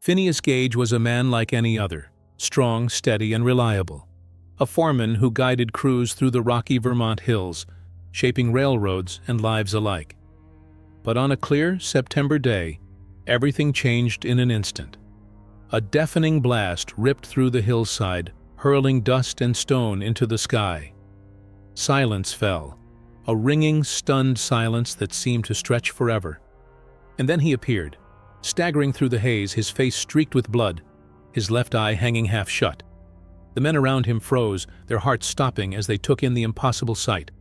Phineas Gage was a man like any other, strong, steady, and reliable. A foreman who guided crews through the rocky Vermont hills, shaping railroads and lives alike. But on a clear September day, everything changed in an instant. A deafening blast ripped through the hillside, hurling dust and stone into the sky. Silence fell, a ringing, stunned silence that seemed to stretch forever. And then he appeared, staggering through the haze, his face streaked with blood, his left eye hanging half shut. The men around him froze, their hearts stopping as they took in the impossible sight.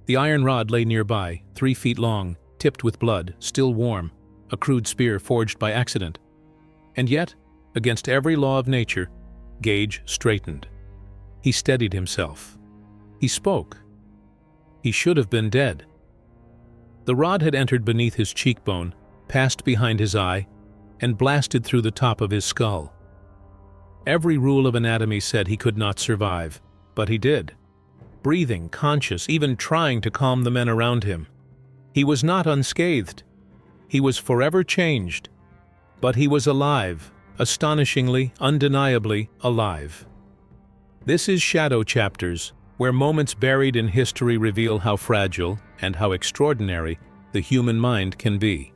The iron rod lay nearby, 3 feet long, tipped with blood, still warm, a crude spear forged by accident. And yet, against every law of nature, Gage straightened. He steadied himself. He spoke. He should have been dead. The rod had entered beneath his cheekbone, passed behind his eye, and blasted through the top of his skull. Every rule of anatomy said he could not survive, but he did. Breathing, conscious, even trying to calm the men around him. He was not unscathed. He was forever changed. But he was alive, astonishingly, undeniably alive. This is Shadow Chapters, where moments buried in history reveal how fragile and how extraordinary the human mind can be.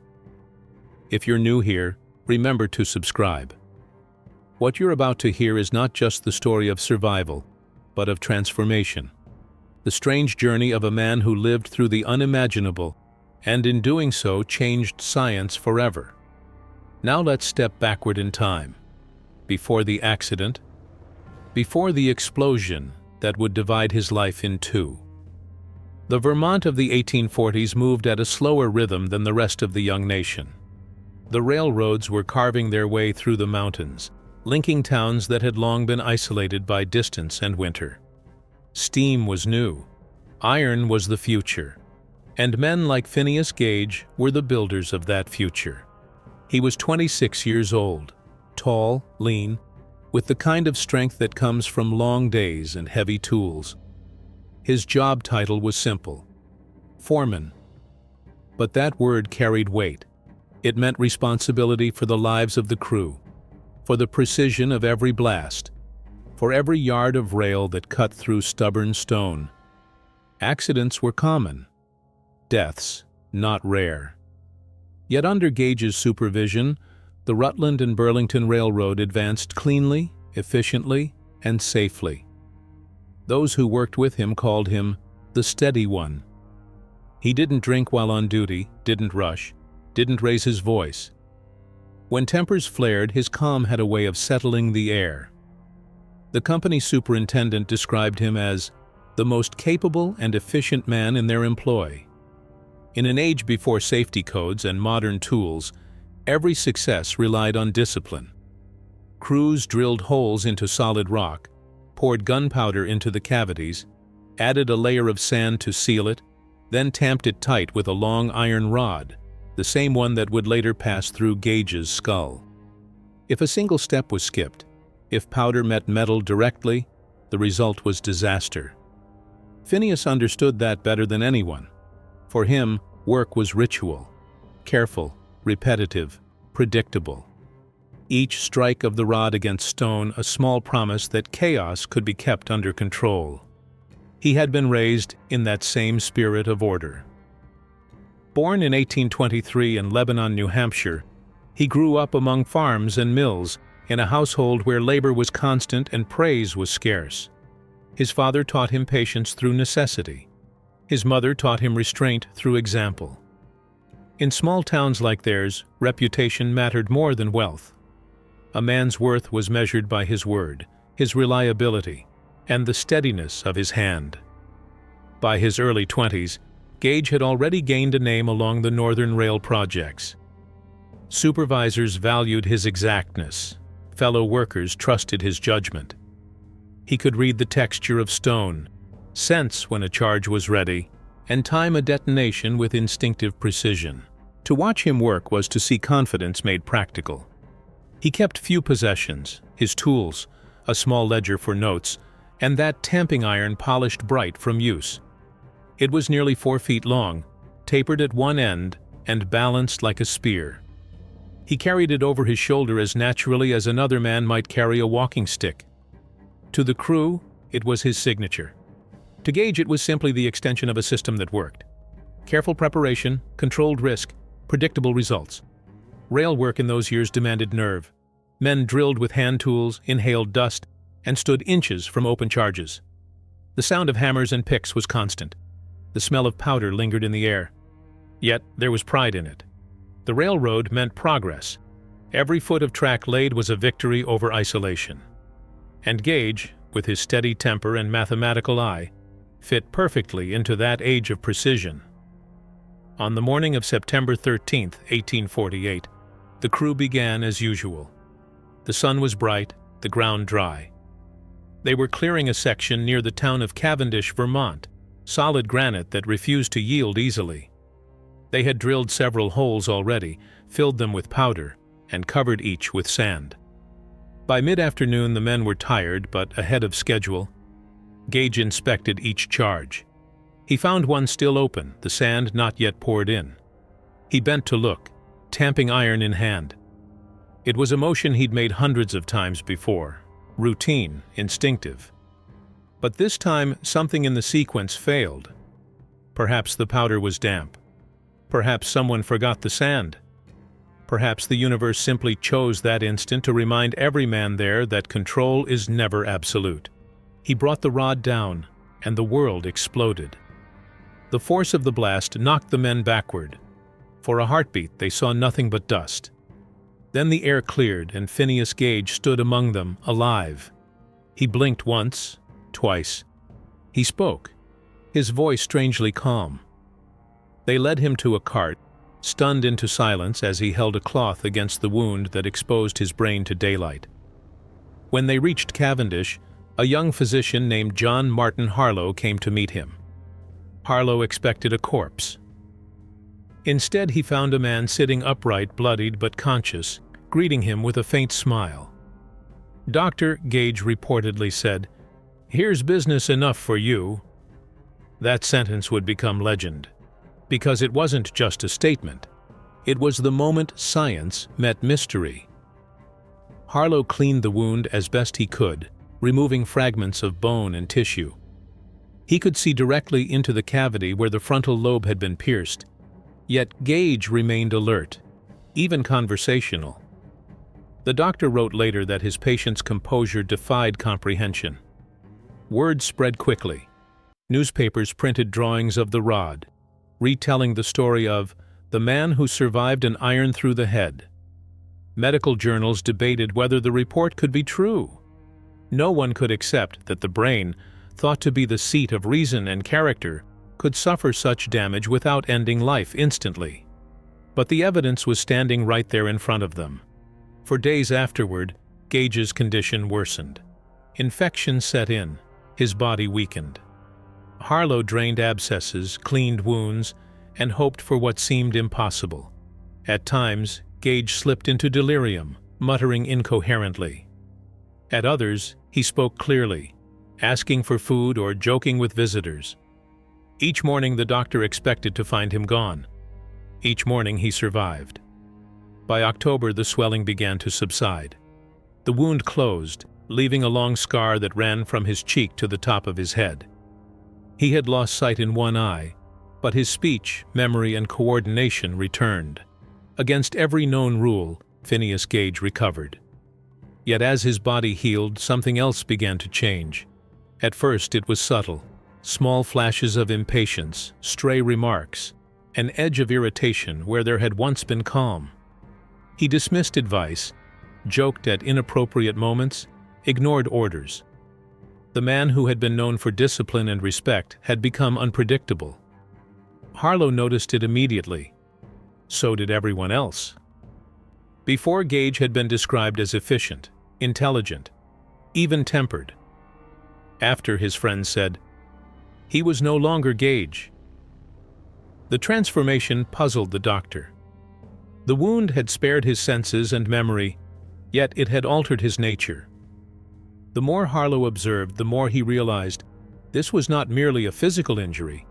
If you're new here, remember to subscribe. What you're about to hear is not just the story of survival, but of transformation. The strange journey of a man who lived through the unimaginable, and in doing so changed science forever. Now let's step backward in time. Before the accident, before the explosion that would divide his life in two. The Vermont of the 1840s moved at a slower rhythm than the rest of the young nation. The railroads were carving their way through the mountains, linking towns that had long been isolated by distance and winter. Steam was new. Iron was the future. And men like Phineas Gage were the builders of that future. He was 26 years old, tall, lean, with the kind of strength that comes from long days and heavy tools. His job title was simple: foreman. But that word carried weight. It meant responsibility for the lives of the crew, for the precision of every blast, for every yard of rail that cut through stubborn stone. Accidents were common, deaths not rare. Yet under Gage's supervision, the Rutland and Burlington Railroad advanced cleanly, efficiently, and safely. Those who worked with him called him the Steady One. He didn't drink while on duty, didn't rush, didn't raise his voice. When tempers flared, his calm had a way of settling the air. The company superintendent described him as the most capable and efficient man in their employ. In an age before safety codes and modern tools, every success relied on discipline. Crews drilled holes into solid rock, poured gunpowder into the cavities, added a layer of sand to seal it, then tamped it tight with a long iron rod, the same one that would later pass through Gage's skull. If a single step was skipped, if powder met metal directly, the result was disaster. Phineas understood that better than anyone. For him, work was ritual, careful, repetitive, predictable. Each strike of the rod against stone a small promise that chaos could be kept under control. He had been raised in that same spirit of order. Born in 1823 in Lebanon, New Hampshire, he grew up among farms and mills in a household where labor was constant and praise was scarce. His father taught him patience through necessity. His mother taught him restraint through example. In small towns like theirs, reputation mattered more than wealth. A man's worth was measured by his word, his reliability, and the steadiness of his hand. By his early 20s, Gage had already gained a name along the Northern Rail projects. Supervisors valued his exactness. Fellow workers trusted his judgment. He could read the texture of stone, sense when a charge was ready, and time a detonation with instinctive precision. To watch him work was to see confidence made practical. He kept few possessions: his tools, a small ledger for notes, and that tamping iron polished bright from use. It was nearly 4 feet long, tapered at one end, and balanced like a spear. He carried it over his shoulder as naturally as another man might carry a walking stick. To the crew, it was his signature. To Gage, it was simply the extension of a system that worked. Careful preparation, controlled risk, predictable results. Rail work in those years demanded nerve. Men drilled with hand tools, inhaled dust, and stood inches from open charges. The sound of hammers and picks was constant. The smell of powder lingered in the air. Yet there was pride in it. The railroad meant progress. Every foot of track laid was a victory over isolation. And Gage, with his steady temper and mathematical eye, fit perfectly into that age of precision. On the morning of September 13, 1848, the crew began as usual. The sun was bright, the ground dry. They were clearing a section near the town of Cavendish, Vermont, solid granite that refused to yield easily. They had drilled several holes already, filled them with powder, and covered each with sand. By mid-afternoon the men were tired, but ahead of schedule. Gage inspected each charge. He found one still open, the sand not yet poured in. He bent to look, tamping iron in hand. It was a motion he'd made hundreds of times before, routine, instinctive. But this time something in the sequence failed. Perhaps the powder was damp. Perhaps someone forgot the sand. Perhaps the universe simply chose that instant to remind every man there that control is never absolute. He brought the rod down, and the world exploded. The force of the blast knocked the men backward. For a heartbeat, they saw nothing but dust. Then the air cleared, and Phineas Gage stood among them, alive. He blinked once, twice. He spoke, his voice strangely calm. They led him to a cart, stunned into silence as he held a cloth against the wound that exposed his brain to daylight. When they reached Cavendish, a young physician named John Martin Harlow came to meet him. Harlow expected a corpse. Instead, he found a man sitting upright, bloodied but conscious, greeting him with a faint smile. "Doctor," Gage reportedly said, "here's business enough for you." That sentence would become legend, because it wasn't just a statement. It was the moment science met mystery. Harlow cleaned the wound as best he could, removing fragments of bone and tissue. He could see directly into the cavity where the frontal lobe had been pierced. Yet Gage remained alert, even conversational. The doctor wrote later that his patient's composure defied comprehension. Word spread quickly. Newspapers printed drawings of the rod, retelling the story of the man who survived an iron through the head. Medical journals debated whether the report could be true. No one could accept that the brain, thought to be the seat of reason and character, could suffer such damage without ending life instantly. But the evidence was standing right there in front of them. For days afterward, Gage's condition worsened. Infection set in, his body weakened. Harlow drained abscesses, cleaned wounds, and hoped for what seemed impossible. At times, Gage slipped into delirium, muttering incoherently. At others, he spoke clearly, asking for food or joking with visitors. Each morning the doctor expected to find him gone. Each morning he survived. By October the swelling began to subside. The wound closed, leaving a long scar that ran from his cheek to the top of his head. He had lost sight in one eye, but his speech, memory, and coordination returned. Against every known rule, Phineas Gage recovered. Yet as his body healed, something else began to change. At first it was subtle. Small flashes of impatience, stray remarks, an edge of irritation where there had once been calm. He dismissed advice, joked at inappropriate moments, ignored orders. The man who had been known for discipline and respect had become unpredictable. Harlow noticed it immediately. So did everyone else. Before, Gage had been described as efficient, intelligent, even-tempered. After, his friends said, he was no longer Gage. The transformation puzzled the doctor. The wound had spared his senses and memory, yet it had altered his nature. The more Harlow observed, the more he realized this was not merely a physical injury.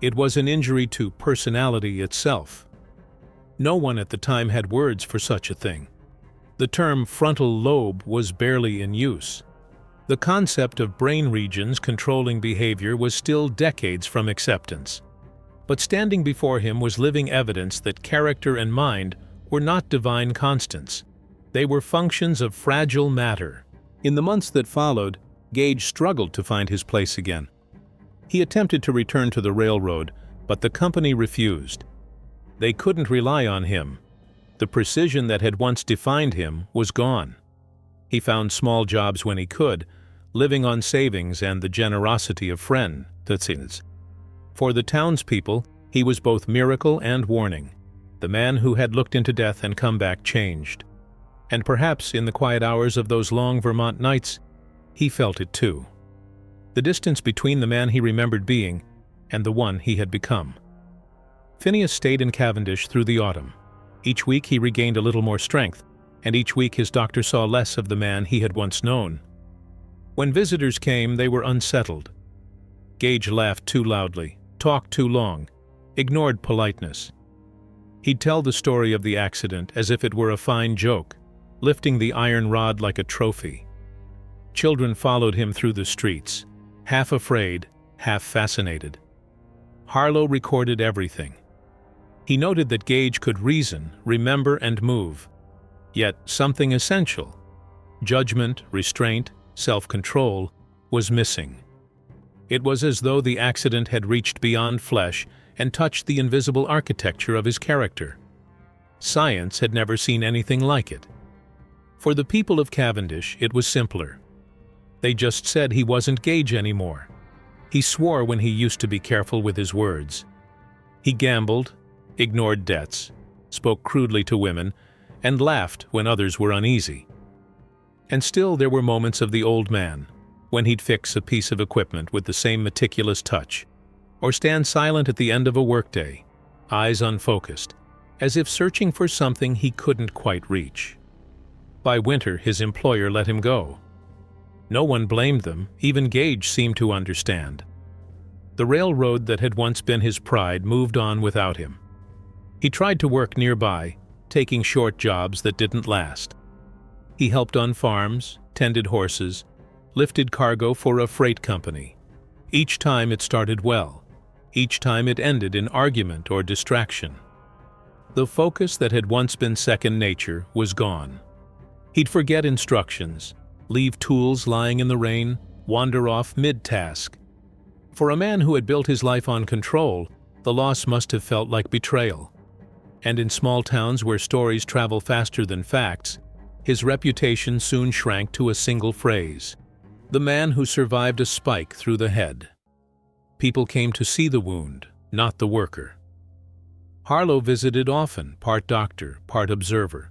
It was an injury to personality itself. No one at the time had words for such a thing. The term frontal lobe was barely in use. The concept of brain regions controlling behavior was still decades from acceptance. But standing before him was living evidence that character and mind were not divine constants. They were functions of fragile matter. In the months that followed, Gage struggled to find his place again. He attempted to return to the railroad, but the company refused. They couldn't rely on him. The precision that had once defined him was gone. He found small jobs when he could, living on savings and the generosity of friends. For the townspeople, he was both miracle and warning. The man who had looked into death and come back changed. And perhaps in the quiet hours of those long Vermont nights, he felt it too. The distance between the man he remembered being and the one he had become. Phineas stayed in Cavendish through the autumn. Each week he regained a little more strength, and each week his doctor saw less of the man he had once known. When visitors came, they were unsettled. Gage laughed too loudly, talked too long, ignored politeness. He'd tell the story of the accident as if it were a fine joke, lifting the iron rod like a trophy. Children followed him through the streets, half afraid, half fascinated. Harlow recorded everything. He noted that Gage could reason, remember, and move. Yet something essential, judgment, restraint, self-control, was missing. It was as though the accident had reached beyond flesh and touched the invisible architecture of his character. Science had never seen anything like it. For the people of Cavendish, it was simpler. They just said he wasn't Gage anymore. He swore when he used to be careful with his words. He gambled, ignored debts, spoke crudely to women, and laughed when others were uneasy. And still there were moments of the old man, when he'd fix a piece of equipment with the same meticulous touch, or stand silent at the end of a workday, eyes unfocused, as if searching for something he couldn't quite reach. By winter, his employer let him go. No one blamed them, even Gage seemed to understand. The railroad that had once been his pride moved on without him. He tried to work nearby, taking short jobs that didn't last. He helped on farms, tended horses, lifted cargo for a freight company. Each time it started well. Each time it ended in argument or distraction. The focus that had once been second nature was gone. He'd forget instructions, leave tools lying in the rain, wander off mid-task. For a man who had built his life on control, the loss must have felt like betrayal. And in small towns where stories travel faster than facts, his reputation soon shrank to a single phrase: the man who survived a spike through the head. People came to see the wound, not the worker. Harlow visited often, part doctor, part observer,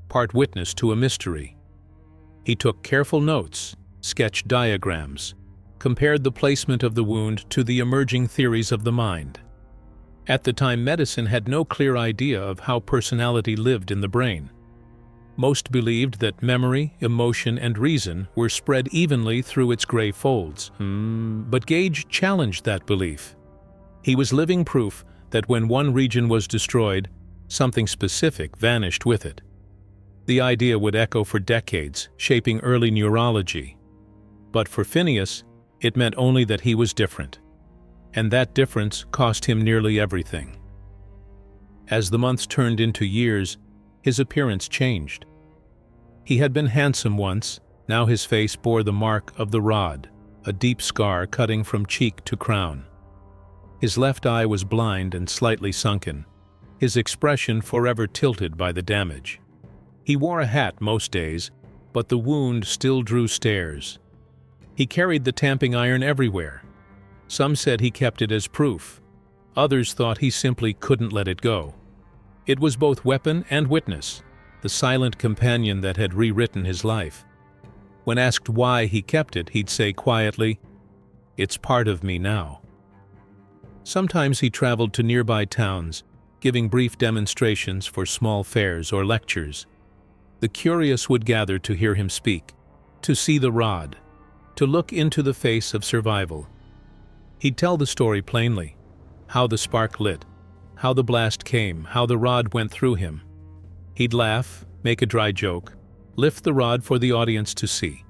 part witness to a mystery. He took careful notes, sketched diagrams, compared the placement of the wound to the emerging theories of the mind. At the time, medicine had no clear idea of how personality lived in the brain. Most believed that memory, emotion, and reason were spread evenly through its gray folds. But Gage challenged that belief. He was living proof that when one region was destroyed, something specific vanished with it. The idea would echo for decades, shaping early neurology. But for Phineas, it meant only that he was different. And that difference cost him nearly everything. As the months turned into years, his appearance changed. He had been handsome once, now his face bore the mark of the rod, a deep scar cutting from cheek to crown. His left eye was blind and slightly sunken, his expression forever tilted by the damage. He wore a hat most days, but the wound still drew stares. He carried the tamping iron everywhere. Some said he kept it as proof. Others thought he simply couldn't let it go. It was both weapon and witness, the silent companion that had rewritten his life. When asked why he kept it, he'd say quietly, "It's part of me now." Sometimes he traveled to nearby towns, giving brief demonstrations for small fairs or lectures. The curious would gather to hear him speak, to see the rod, to look into the face of survival. He'd tell the story plainly, how the spark lit, how the blast came, how the rod went through him. He'd laugh, make a dry joke, lift the rod for the audience to see.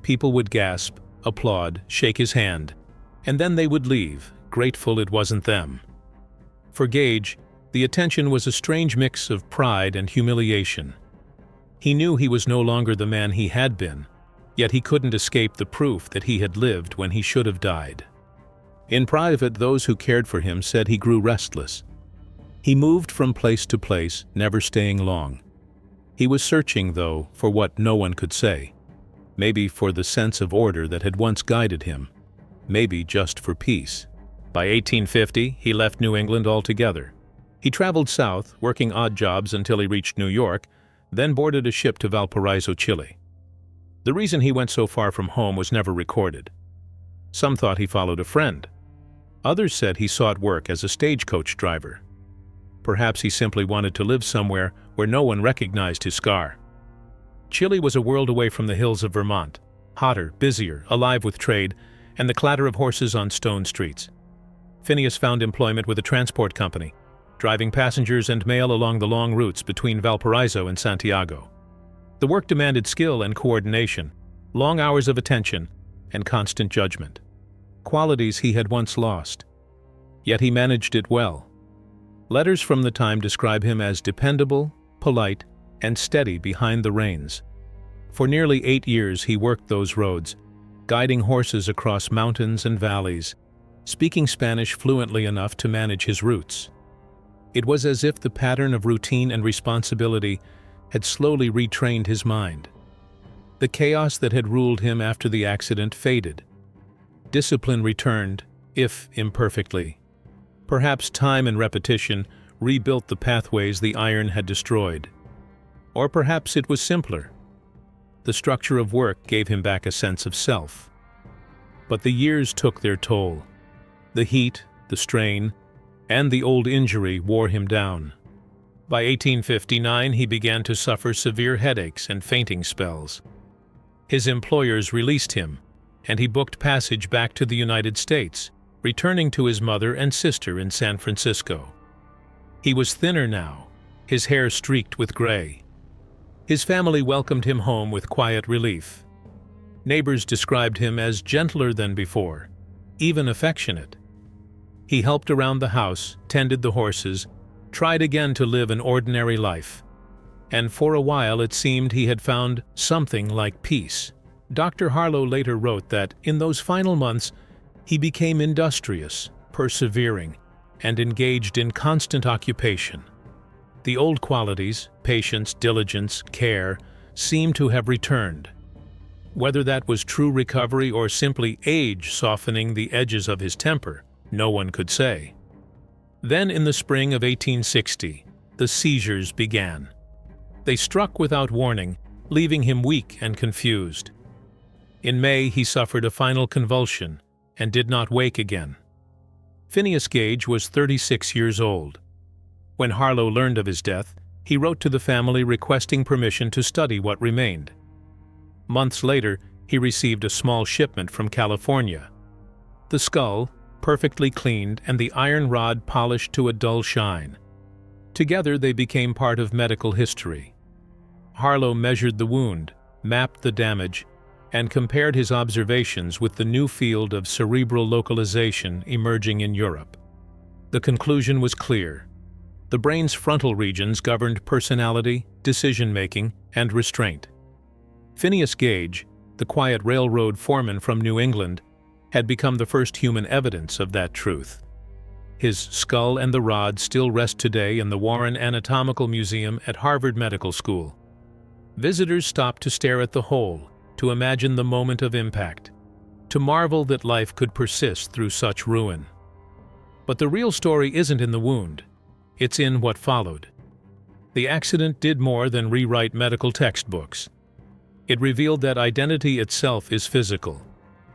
People would gasp, applaud, shake his hand, and then they would leave, grateful it wasn't them. For Gage, the attention was a strange mix of pride and humiliation. He knew he was no longer the man he had been, yet he couldn't escape the proof that he had lived when he should have died. In private, those who cared for him said he grew restless. He moved from place to place, never staying long. He was searching, though, for what no one could say. Maybe for the sense of order that had once guided him. Maybe just for peace. By 1850, he left New England altogether. He traveled south, working odd jobs until he reached New York, then boarded a ship to Valparaiso, Chile. The reason he went so far from home was never recorded. Some thought he followed a friend. Others said he sought work as a stagecoach driver. Perhaps he simply wanted to live somewhere where no one recognized his scar. Chile was a world away from the hills of Vermont, hotter, busier, alive with trade, and the clatter of horses on stone streets. Phineas found employment with a transport company, driving passengers and mail along the long routes between Valparaiso and Santiago. The work demanded skill and coordination, long hours of attention, and constant judgment. Qualities he had once lost. Yet he managed it well. Letters from the time describe him as dependable, polite, and steady behind the reins. For nearly 8 years he worked those roads, guiding horses across mountains and valleys, speaking Spanish fluently enough to manage his routes. It was as if the pattern of routine and responsibility had slowly retrained his mind. The chaos that had ruled him after the accident faded. Discipline returned, if imperfectly. Perhaps time and repetition rebuilt the pathways the iron had destroyed. Or perhaps it was simpler. The structure of work gave him back a sense of self. But the years took their toll. The heat, the strain, and the old injury wore him down. By 1859, he began to suffer severe headaches and fainting spells. His employers released him, and he booked passage back to the United States, returning to his mother and sister in San Francisco. He was thinner now, his hair streaked with gray. His family welcomed him home with quiet relief. Neighbors described him as gentler than before, even affectionate. He helped around the house, tended the horses, tried again to live an ordinary life. And for a while it seemed he had found something like peace. Dr. Harlow later wrote that in those final months he became industrious, persevering, and engaged in constant occupation. The old qualities, patience, diligence, care, seemed to have returned. Whether that was true recovery or simply age softening the edges of his temper, no one could say. Then in the spring of 1860, the seizures began. They struck without warning, leaving him weak and confused. In May, he suffered a final convulsion and did not wake again. Phineas Gage was 36 years old. When Harlow learned of his death, he wrote to the family requesting permission to study what remained. Months later, he received a small shipment from California. The skull, perfectly cleaned, and the iron rod polished to a dull shine. Together they became part of medical history. Harlow measured the wound, mapped the damage, and compared his observations with the new field of cerebral localization emerging in Europe. The conclusion was clear. The brain's frontal regions governed personality, decision-making, and restraint. Phineas Gage, the quiet railroad foreman from New England, had become the first human evidence of that truth. His skull and the rod still rest today in the Warren Anatomical Museum at Harvard Medical School. Visitors stop to stare at the hole, to imagine the moment of impact, to marvel that life could persist through such ruin. But the real story isn't in the wound, it's in what followed. The accident did more than rewrite medical textbooks. It revealed that identity itself is physical,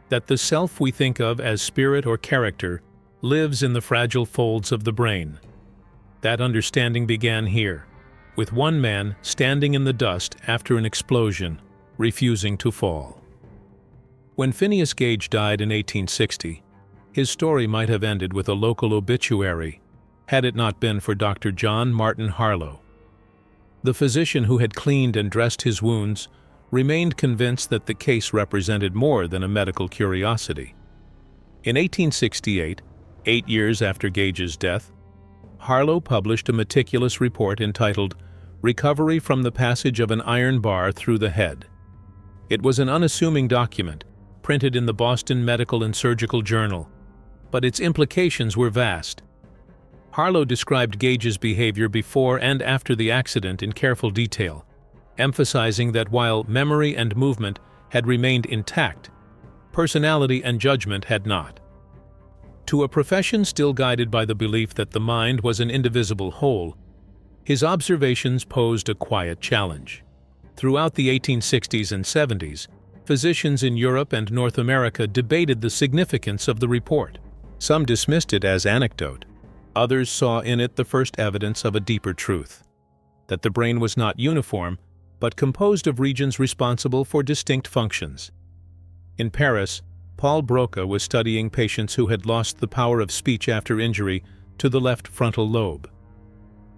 that the self we think of as spirit or character lives in the fragile folds of the brain. That understanding began here, with one man standing in the dust after an explosion, refusing to fall. When Phineas Gage died in 1860, his story might have ended with a local obituary, had it not been for Dr. John Martin Harlow. The physician who had cleaned and dressed his wounds remained convinced that the case represented more than a medical curiosity. In 1868, 8 years after Gage's death, Harlow published a meticulous report entitled "Recovery from the Passage of an Iron Bar Through the Head." It was an unassuming document, printed in the Boston Medical and Surgical Journal, but its implications were vast. Harlow described Gage's behavior before and after the accident in careful detail, emphasizing that while memory and movement had remained intact, personality and judgment had not. To a profession still guided by the belief that the mind was an indivisible whole, his observations posed a quiet challenge. Throughout the 1860s and 70s, physicians in Europe and North America debated the significance of the report. Some dismissed it as anecdote. Others saw in it the first evidence of a deeper truth, that the brain was not uniform, but composed of regions responsible for distinct functions. In Paris, Paul Broca was studying patients who had lost the power of speech after injury to the left frontal lobe.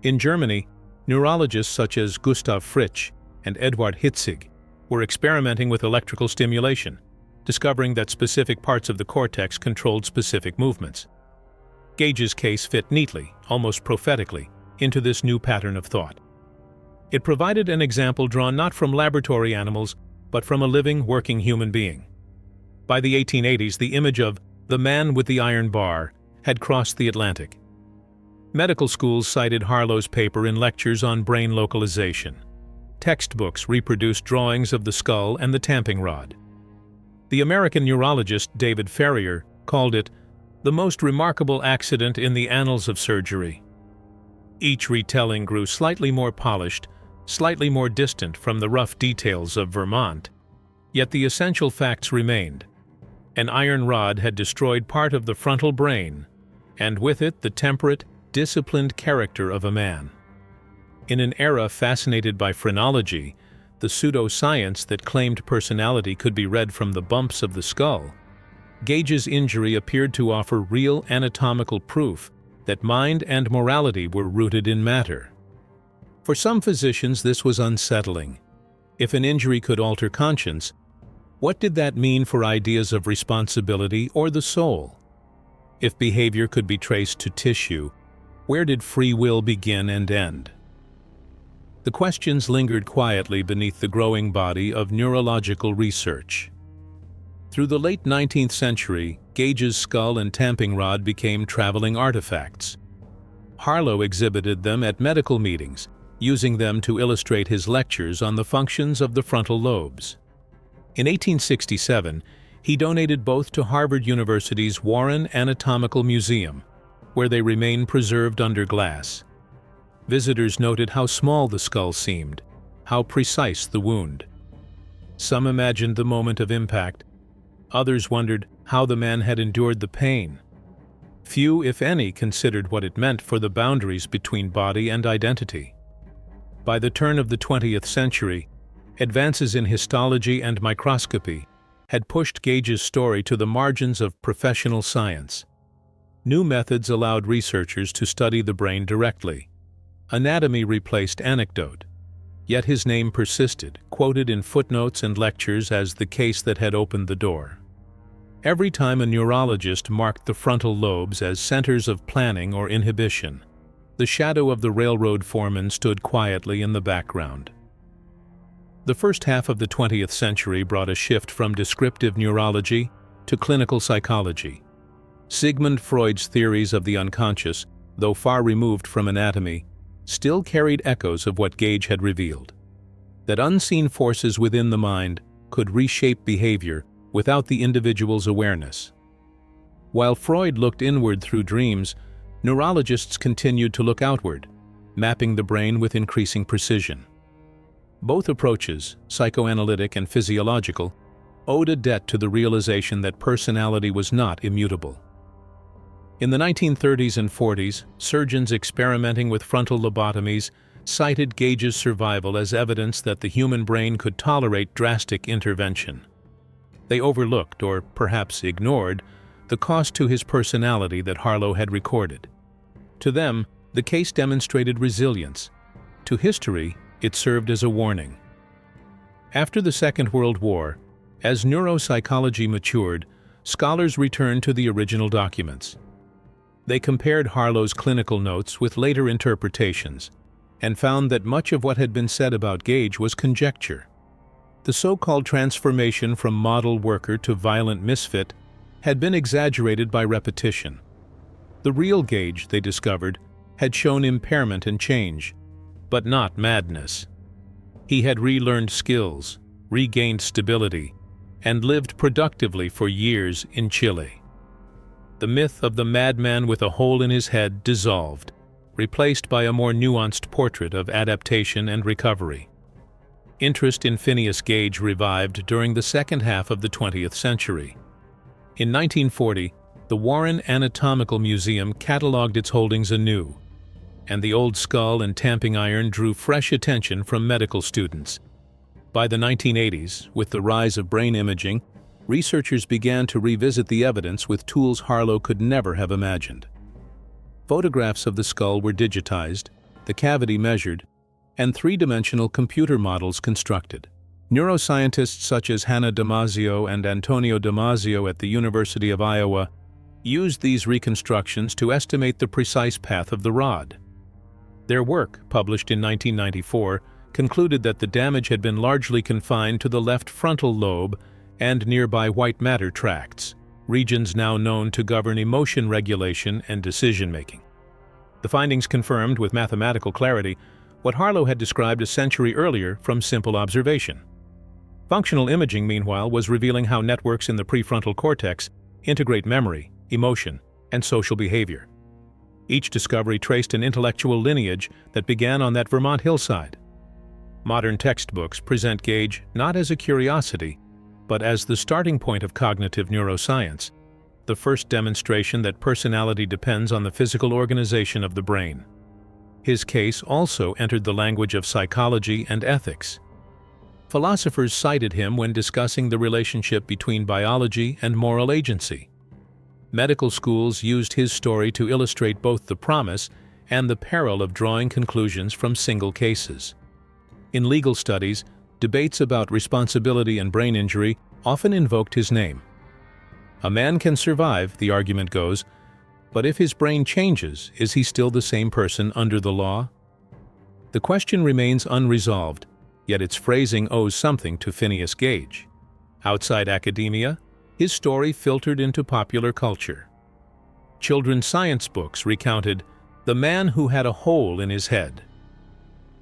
In Germany, neurologists such as Gustav Fritsch and Eduard Hitzig were experimenting with electrical stimulation, discovering that specific parts of the cortex controlled specific movements. Gage's case fit neatly, almost prophetically, into this new pattern of thought. It provided an example drawn not from laboratory animals, but from a living, working human being. By the 1880s, the image of the man with the iron bar had crossed the Atlantic. Medical schools cited Harlow's paper in lectures on brain localization. Textbooks reproduced drawings of the skull and the tamping rod. The American neurologist David Ferrier called it the most remarkable accident in the annals of surgery. Each retelling grew slightly more polished, slightly more distant from the rough details of Vermont, yet the essential facts remained. An iron rod had destroyed part of the frontal brain, and with it the temperate, disciplined character of a man. In an era fascinated by phrenology, the pseudoscience that claimed personality could be read from the bumps of the skull, Gage's injury appeared to offer real anatomical proof that mind and morality were rooted in matter. For some physicians, this was unsettling. If an injury could alter conscience, what did that mean for ideas of responsibility or the soul? If behavior could be traced to tissue, where did free will begin and end? The questions lingered quietly beneath the growing body of neurological research. Through the late 19th century, Gage's skull and tamping rod became traveling artifacts. Harlow exhibited them at medical meetings, using them to illustrate his lectures on the functions of the frontal lobes. In 1867, he donated both to Harvard University's Warren Anatomical Museum, where they remain preserved under glass. Visitors noted how small the skull seemed, how precise the wound. Some imagined the moment of impact. Others wondered how the man had endured the pain. Few, if any, considered what it meant for the boundaries between body and identity. By the turn of the 20th century, advances in histology and microscopy had pushed Gage's story to the margins of professional science. New methods allowed researchers to study the brain directly. Anatomy replaced anecdote. Yet his name persisted, quoted in footnotes and lectures as the case that had opened the door. Every time a neurologist marked the frontal lobes as centers of planning or inhibition, the shadow of the railroad foreman stood quietly in the background. The first half of the 20th century brought a shift from descriptive neurology to clinical psychology. Sigmund Freud's theories of the unconscious, though far removed from anatomy, still carried echoes of what Gage had revealed: that unseen forces within the mind could reshape behavior without the individual's awareness. While Freud looked inward through dreams, neurologists continued to look outward, mapping the brain with increasing precision. Both approaches, psychoanalytic and physiological, owed a debt to the realization that personality was not immutable. In the 1930s and 40s, surgeons experimenting with frontal lobotomies cited Gage's survival as evidence that the human brain could tolerate drastic intervention. They overlooked, or perhaps ignored, the cost to his personality that Harlow had recorded. To them, the case demonstrated resilience. To history, it served as a warning. After the Second World War, as neuropsychology matured, scholars returned to the original documents. They compared Harlow's clinical notes with later interpretations and found that much of what had been said about Gage was conjecture. The so-called transformation from model worker to violent misfit had been exaggerated by repetition. The real Gage, they discovered, had shown impairment and change, but not madness. He had relearned skills, regained stability, and lived productively for years in Chile. The myth of the madman with a hole in his head dissolved, replaced by a more nuanced portrait of adaptation and recovery. Interest in Phineas Gage revived during the second half of the 20th century. In 1940, the Warren Anatomical Museum catalogued its holdings anew, and the old skull and tamping iron drew fresh attention from medical students. By the 1980s, with the rise of brain imaging, researchers began to revisit the evidence with tools Harlow could never have imagined. Photographs of the skull were digitized, the cavity measured, and three-dimensional computer models constructed. Neuroscientists such as Hannah Damasio and Antonio Damasio at the University of Iowa used these reconstructions to estimate the precise path of the rod. Their work, published in 1994, concluded that the damage had been largely confined to the left frontal lobe and nearby white matter tracts, regions now known to govern emotion regulation and decision-making. The findings confirmed with mathematical clarity what Harlow had described a century earlier from simple observation. Functional imaging, meanwhile, was revealing how networks in the prefrontal cortex integrate memory, emotion, and social behavior. Each discovery traced an intellectual lineage that began on that Vermont hillside. Modern textbooks present Gage not as a curiosity, but as the starting point of cognitive neuroscience, the first demonstration that personality depends on the physical organization of the brain. His case also entered the language of psychology and ethics. Philosophers cited him when discussing the relationship between biology and moral agency. Medical schools used his story to illustrate both the promise and the peril of drawing conclusions from single cases. In legal studies, debates about responsibility and brain injury often invoked his name. A man can survive, the argument goes, but if his brain changes, is he still the same person under the law? The question remains unresolved, yet its phrasing owes something to Phineas Gage. Outside academia, his story filtered into popular culture. Children's science books recounted the man who had a hole in his head.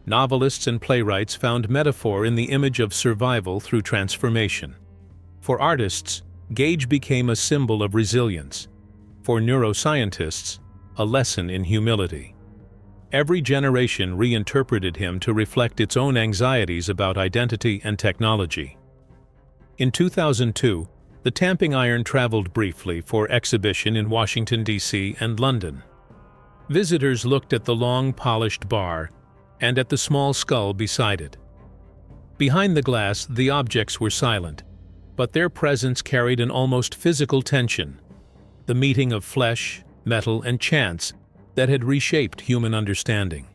Novelists and playwrights found metaphor in the image of survival through transformation. For artists, Gage became a symbol of resilience. For neuroscientists, a lesson in humility. Every generation reinterpreted him to reflect its own anxieties about identity and technology. In 2002, the tamping iron traveled briefly for exhibition in Washington, D.C. and London. Visitors looked at the long, polished bar and at the small skull beside it. Behind the glass, the objects were silent, but their presence carried an almost physical tension, the meeting of flesh, metal, and chance that had reshaped human understanding.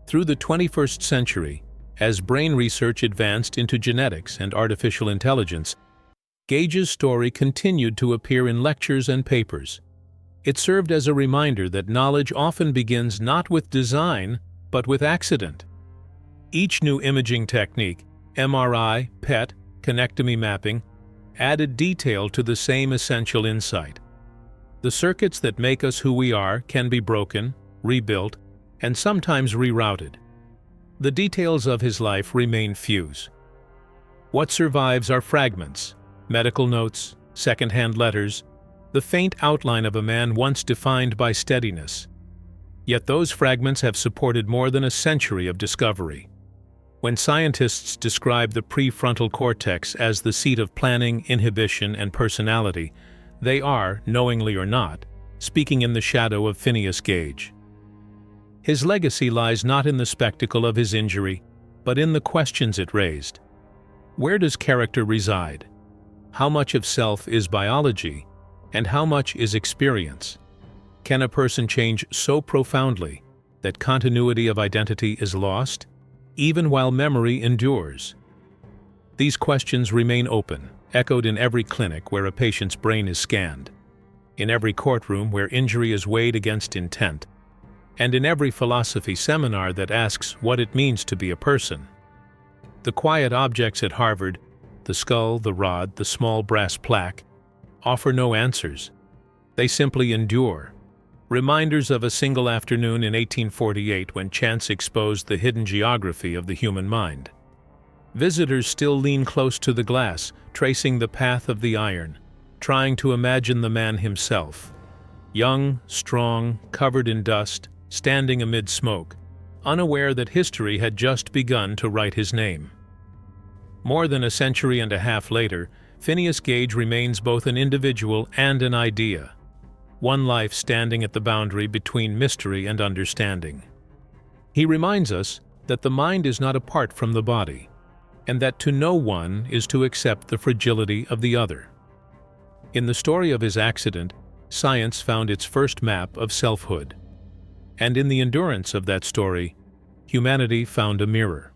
Through the 21st century, as brain research advanced into genetics and artificial intelligence, Gage's story continued to appear in lectures and papers. It served as a reminder that knowledge often begins not with design, but with accident. Each new imaging technique, MRI, PET, connectomy mapping, added detail to the same essential insight. The circuits that make us who we are can be broken, rebuilt, and sometimes rerouted. The details of his life remain fuse. What survives are fragments, medical notes, second-hand letters, the faint outline of a man once defined by steadiness. Yet those fragments have supported more than a century of discovery. When scientists describe the prefrontal cortex as the seat of planning, inhibition, and personality, they are, knowingly or not, speaking in the shadow of Phineas Gage. His legacy lies not in the spectacle of his injury, but in the questions it raised. Where does character reside? How much of self is biology, and how much is experience? Can a person change so profoundly that continuity of identity is lost, even while memory endures? These questions remain open, echoed in every clinic where a patient's brain is scanned, in every courtroom where injury is weighed against intent, and in every philosophy seminar that asks what it means to be a person. The quiet objects at Harvard, the skull, the rod, the small brass plaque, offer no answers. They simply endure, reminders of a single afternoon in 1848 when chance exposed the hidden geography of the human mind. Visitors still lean close to the glass, tracing the path of the iron, trying to imagine the man himself. Young, strong, covered in dust, standing amid smoke, unaware that history had just begun to write his name. More than a century and a half later, Phineas Gage remains both an individual and an idea, one life standing at the boundary between mystery and understanding. He reminds us that the mind is not apart from the body, and that to know one is to accept the fragility of the other. In the story of his accident, science found its first map of selfhood. And in the endurance of that story, humanity found a mirror.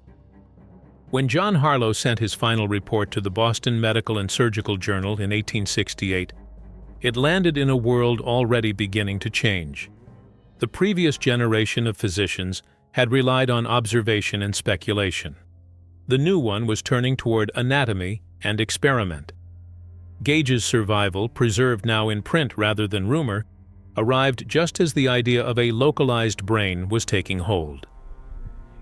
When John Harlow sent his final report to the Boston Medical and Surgical Journal in 1868, it landed in a world already beginning to change. The previous generation of physicians had relied on observation and speculation. The new one was turning toward anatomy and experiment. Gage's survival, preserved now in print rather than rumor, arrived just as the idea of a localized brain was taking hold.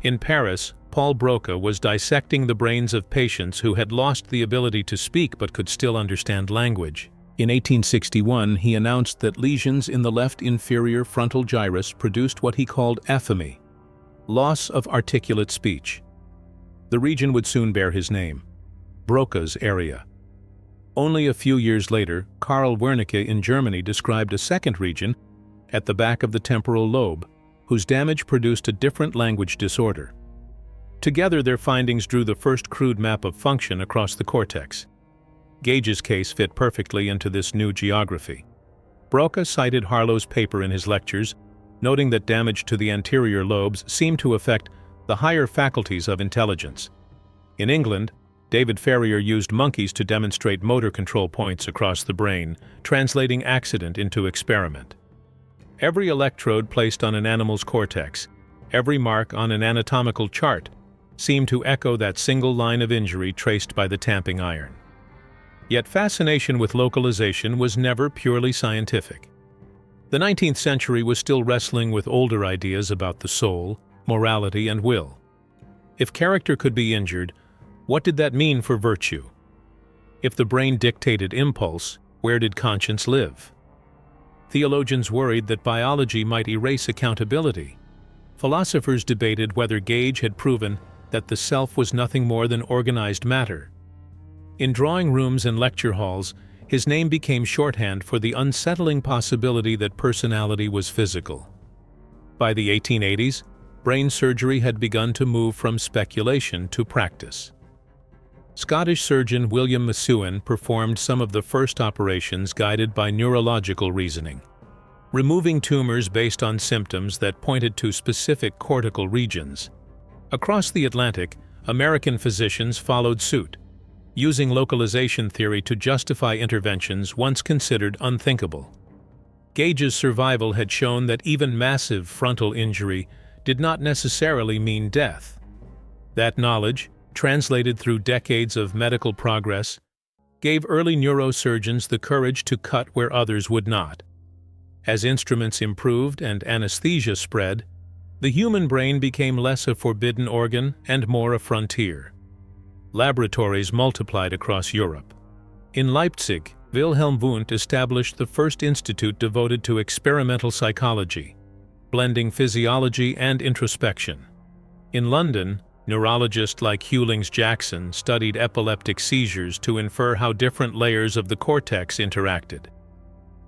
In Paris, Paul Broca was dissecting the brains of patients who had lost the ability to speak but could still understand language. In 1861, he announced that lesions in the left inferior frontal gyrus produced what he called aphemy, loss of articulate speech. The region would soon bear his name, Broca's area. Only a few years later, Karl Wernicke in Germany described a second region at the back of the temporal lobe, whose damage produced a different language disorder. Together, their findings drew the first crude map of function across the cortex. Gage's case fit perfectly into this new geography. Broca cited Harlow's paper in his lectures, noting that damage to the anterior lobes seemed to affect the higher faculties of intelligence. In England, David Ferrier used monkeys to demonstrate motor control points across the brain, translating accident into experiment. Every electrode placed on an animal's cortex, every mark on an anatomical chart, seemed to echo that single line of injury traced by the tamping iron. Yet fascination with localization was never purely scientific. The 19th century was still wrestling with older ideas about the soul, morality, and will. If character could be injured, what did that mean for virtue? If the brain dictated impulse, where did conscience live? Theologians worried that biology might erase accountability. Philosophers debated whether Gage had proven that the self was nothing more than organized matter. In drawing rooms and lecture halls, his name became shorthand for the unsettling possibility that personality was physical. By the 1880s, brain surgery had begun to move from speculation to practice. Scottish surgeon William Messuen performed some of the first operations guided by neurological reasoning, removing tumors based on symptoms that pointed to specific cortical regions. Across the Atlantic, American physicians followed suit, using localization theory to justify interventions once considered unthinkable. Gage's survival had shown that even massive frontal injury did not necessarily mean death. That knowledge, translated through decades of medical progress, gave early neurosurgeons the courage to cut where others would not. As instruments improved and anesthesia spread, the human brain became less a forbidden organ and more a frontier. Laboratories multiplied across Europe. In Leipzig, Wilhelm Wundt established the first institute devoted to experimental psychology, blending physiology and introspection. In London, neurologists like Hewlings-Jackson studied epileptic seizures to infer how different layers of the cortex interacted.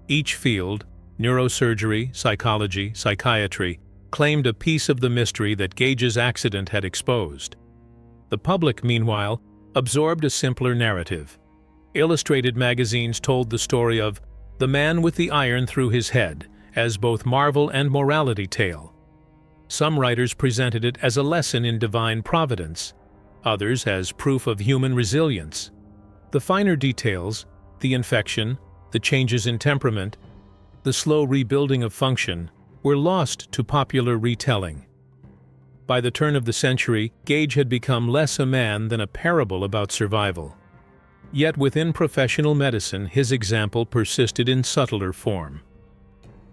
Each field, neurosurgery, psychology, psychiatry, claimed a piece of the mystery that Gage's accident had exposed. The public, meanwhile, absorbed a simpler narrative. Illustrated magazines told the story of the man with the iron through his head as both marvel and morality tale. Some writers presented it as a lesson in divine providence, others as proof of human resilience. The finer details, the infection, the changes in temperament, the slow rebuilding of function, were lost to popular retelling. By the turn of the century, Gage had become less a man than a parable about survival. Yet within professional medicine, his example persisted in subtler form.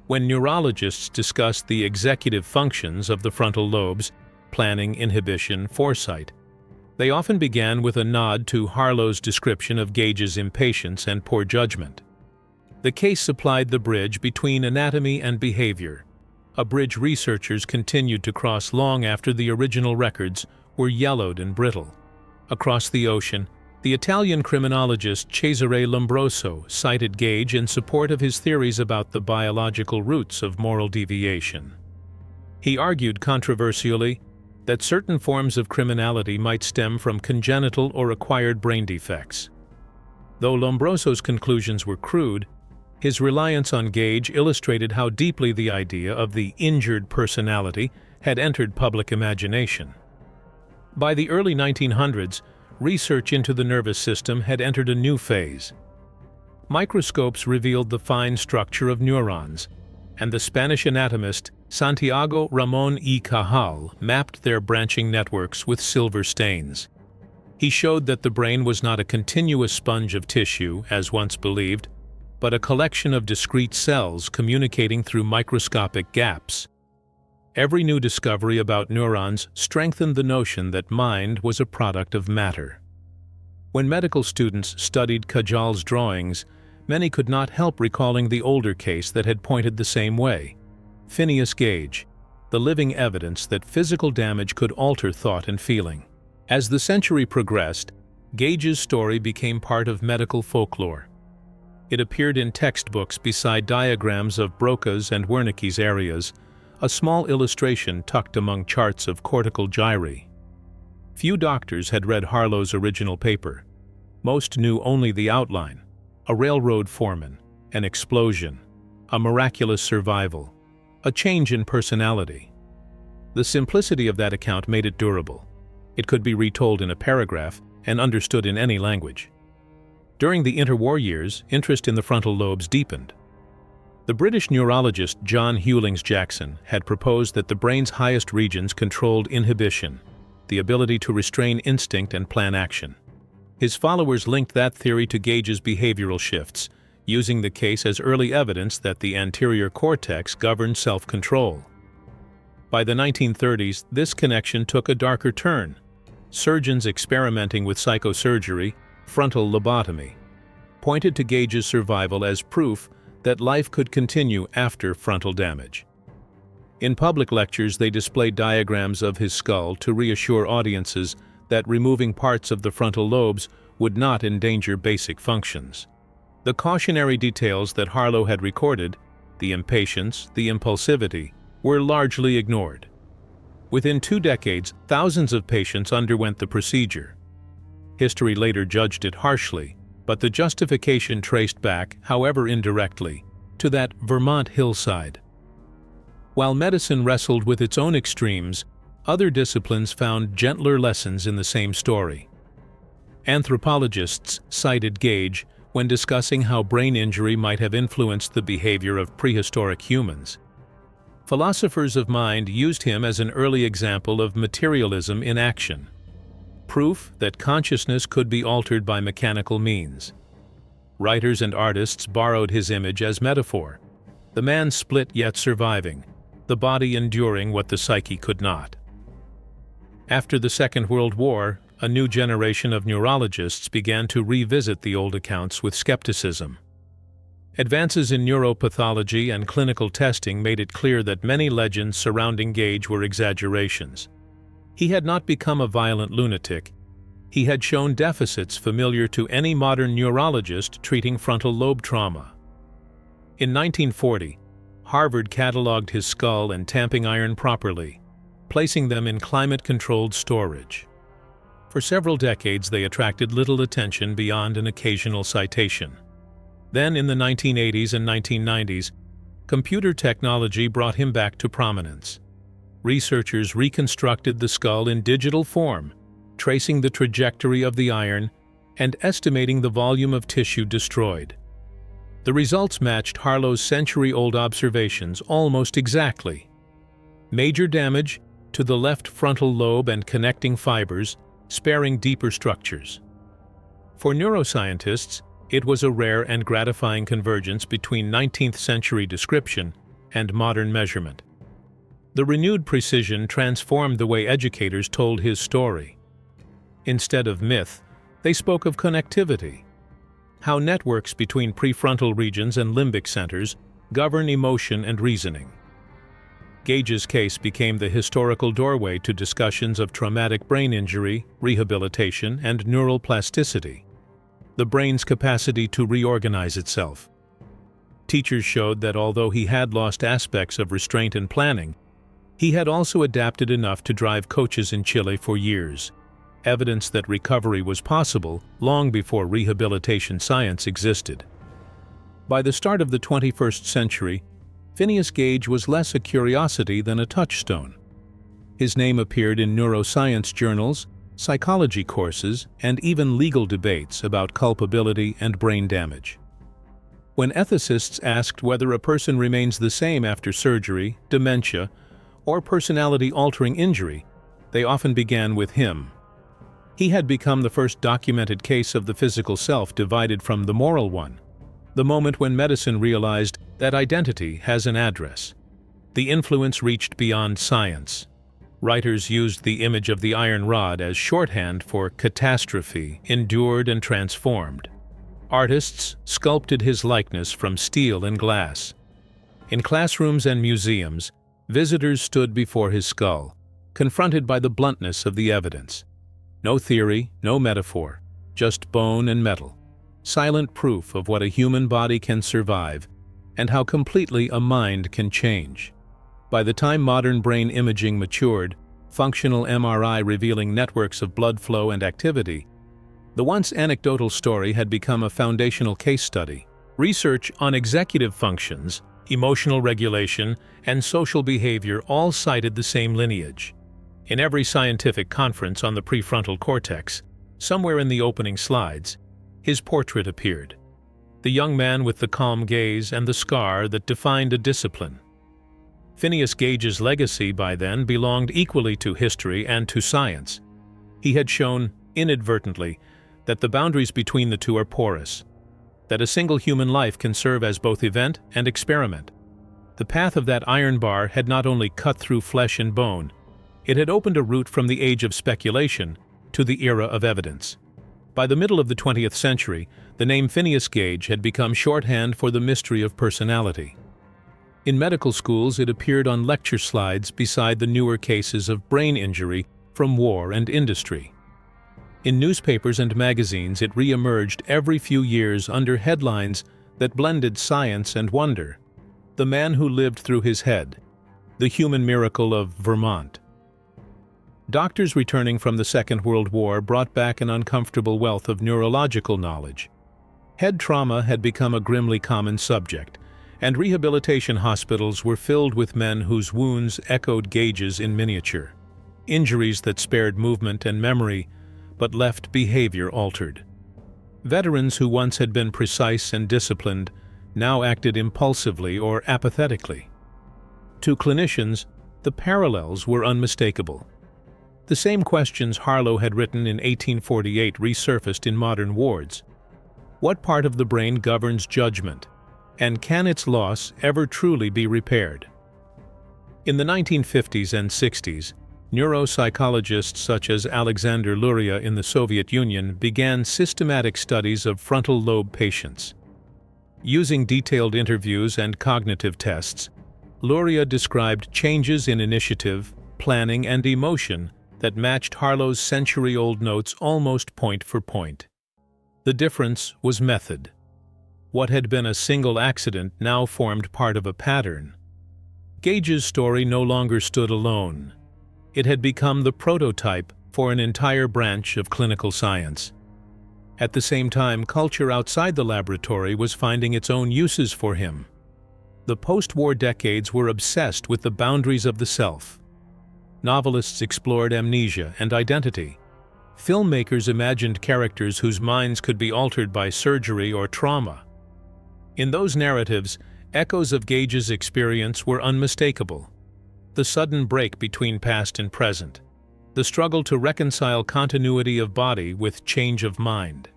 When neurologists discussed the executive functions of the frontal lobes, planning, inhibition, foresight, they often began with a nod to Harlow's description of Gage's impatience and poor judgment. The case supplied the bridge between anatomy and behavior, a bridge researchers continued to cross long after the original records were yellowed and brittle. Across the ocean, the Italian criminologist Cesare Lombroso cited Gage in support of his theories about the biological roots of moral deviation. He argued controversially that certain forms of criminality might stem from congenital or acquired brain defects. Though Lombroso's conclusions were crude, his reliance on Gage illustrated how deeply the idea of the injured personality had entered public imagination. By the early 1900s, research into the nervous system had entered a new phase. Microscopes revealed the fine structure of neurons, and the Spanish anatomist Santiago Ramón y Cajal mapped their branching networks with silver stains. He showed that the brain was not a continuous sponge of tissue, as once believed, but a collection of discrete cells communicating through microscopic gaps. Every new discovery about neurons strengthened the notion that mind was a product of matter. When medical students studied Cajal's drawings, many could not help recalling the older case that had pointed the same way: Phineas Gage, the living evidence that physical damage could alter thought and feeling. As the century progressed, Gage's story became part of medical folklore. It appeared in textbooks beside diagrams of Broca's and Wernicke's areas, a small illustration tucked among charts of cortical gyri. Few doctors had read Harlow's original paper. Most knew only the outline: a railroad foreman, an explosion, a miraculous survival, a change in personality. The simplicity of that account made it durable. It could be retold in a paragraph and understood in any language. During the interwar years, interest in the frontal lobes deepened. The British neurologist John Hewlings Jackson had proposed that the brain's highest regions controlled inhibition, the ability to restrain instinct and plan action. His followers linked that theory to Gage's behavioral shifts, using the case as early evidence that the anterior cortex governed self-control. By the 1930s, this connection took a darker turn. Surgeons experimenting with psychosurgery, frontal lobotomy, pointed to Gage's survival as proof that life could continue after frontal damage. In public lectures, they displayed diagrams of his skull to reassure audiences that removing parts of the frontal lobes would not endanger basic functions. The cautionary details that Harlow had recorded, the impatience, the impulsivity, were largely ignored. Within 2 decades, thousands of patients underwent the procedure. History later judged it harshly, but the justification traced back, however indirectly, to that Vermont hillside. While medicine wrestled with its own extremes, other disciplines found gentler lessons in the same story. Anthropologists cited Gage when discussing how brain injury might have influenced the behavior of prehistoric humans. Philosophers of mind used him as an early example of materialism in action, proof that consciousness could be altered by mechanical means. Writers and artists borrowed his image as metaphor: the man split yet surviving, the body enduring what the psyche could not. After the Second World War, a new generation of neurologists began to revisit the old accounts with skepticism. Advances in neuropathology and clinical testing made it clear that many legends surrounding Gage were exaggerations. He had not become a violent lunatic. He had shown deficits familiar to any modern neurologist treating frontal lobe trauma. In 1940, Harvard cataloged his skull and tamping iron properly, placing them in climate-controlled storage. For several decades, they attracted little attention beyond an occasional citation. Then, in the 1980s and 1990s, Computer technology brought him back to prominence. Researchers reconstructed the skull in digital form, tracing the trajectory of the iron and estimating the volume of tissue destroyed. The results matched Harlow's century-old observations almost exactly. Major damage to the left frontal lobe and connecting fibers, sparing deeper structures. For neuroscientists, it was a rare and gratifying convergence between 19th-century description and modern measurement. The renewed precision transformed the way educators told his story. Instead of myth, they spoke of connectivity, how networks between prefrontal regions and limbic centers govern emotion and reasoning. Gage's case became the historical doorway to discussions of traumatic brain injury, rehabilitation, and neural plasticity, the brain's capacity to reorganize itself. Teachers showed that although he had lost aspects of restraint and planning, he had also adapted enough to drive coaches in Chile for years, evidence that recovery was possible long before rehabilitation science existed. By the start of the 21st century, Phineas Gage was less a curiosity than a touchstone. His name appeared in neuroscience journals, psychology courses, and even legal debates about culpability and brain damage. When ethicists asked whether a person remains the same after surgery, dementia, or personality-altering injury, they often began with him. He had become the first documented case of the physical self divided from the moral one, the moment when medicine realized that identity has an address. The influence reached beyond science. Writers used the image of the iron rod as shorthand for catastrophe, endured and transformed. Artists sculpted his likeness from steel and glass. In classrooms and museums, visitors stood before his skull, confronted by the bluntness of the evidence. No theory, no metaphor, just bone and metal. Silent proof of what a human body can survive and how completely a mind can change. By the time modern brain imaging matured, functional MRI revealing networks of blood flow and activity, the once anecdotal story had become a foundational case study. Research on executive functions, emotional regulation, and social behavior all cited the same lineage. In every scientific conference on the prefrontal cortex, somewhere in the opening slides, his portrait appeared. The young man with the calm gaze and the scar that defined a discipline. Phineas Gage's legacy by then belonged equally to history and to science. He had shown, inadvertently, that the boundaries between the two are porous, that a single human life can serve as both event and experiment. The path of that iron bar had not only cut through flesh and bone, it had opened a route from the age of speculation to the era of evidence. By the middle of the 20th century, the name Phineas Gage had become shorthand for the mystery of personality. In medical schools, it appeared on lecture slides beside the newer cases of brain injury from war and industry. In newspapers and magazines, it re-emerged every few years under headlines that blended science and wonder. The man who lived through his head, the human miracle of Vermont. Doctors returning from the Second World War brought back an uncomfortable wealth of neurological knowledge. Head trauma had become a grimly common subject, and rehabilitation hospitals were filled with men whose wounds echoed Gage's in miniature. Injuries that spared movement and memory, but left behavior altered. Veterans who once had been precise and disciplined now acted impulsively or apathetically. To clinicians, the parallels were unmistakable. The same questions Harlow had written in 1848 resurfaced in modern wards. What part of the brain governs judgment, and can its loss ever truly be repaired? In the 1950s and 60s, neuropsychologists such as Alexander Luria in the Soviet Union began systematic studies of frontal lobe patients. Using detailed interviews and cognitive tests, Luria described changes in initiative, planning, and emotion that matched Harlow's century-old notes almost point for point. The difference was method. What had been a single accident now formed part of a pattern. Gage's story no longer stood alone. It had become the prototype for an entire branch of clinical science. At the same time, culture outside the laboratory was finding its own uses for him. The post-war decades were obsessed with the boundaries of the self. Novelists explored amnesia and identity. Filmmakers imagined characters whose minds could be altered by surgery or trauma. In those narratives, echoes of Gage's experience were unmistakable. The sudden break between past and present. The struggle to reconcile continuity of body with change of mind.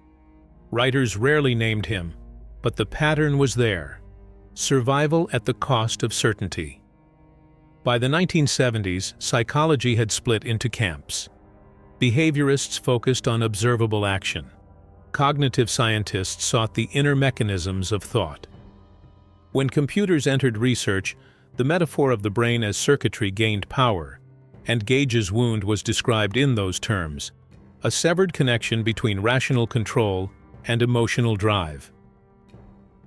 Writers rarely named him, but the pattern was there. Survival at the cost of certainty. By the 1970s, psychology had split into camps. Behaviorists focused on observable action. Cognitive scientists sought the inner mechanisms of thought. When computers entered research, the metaphor of the brain as circuitry gained power, and Gage's wound was described in those terms, a severed connection between rational control and emotional drive.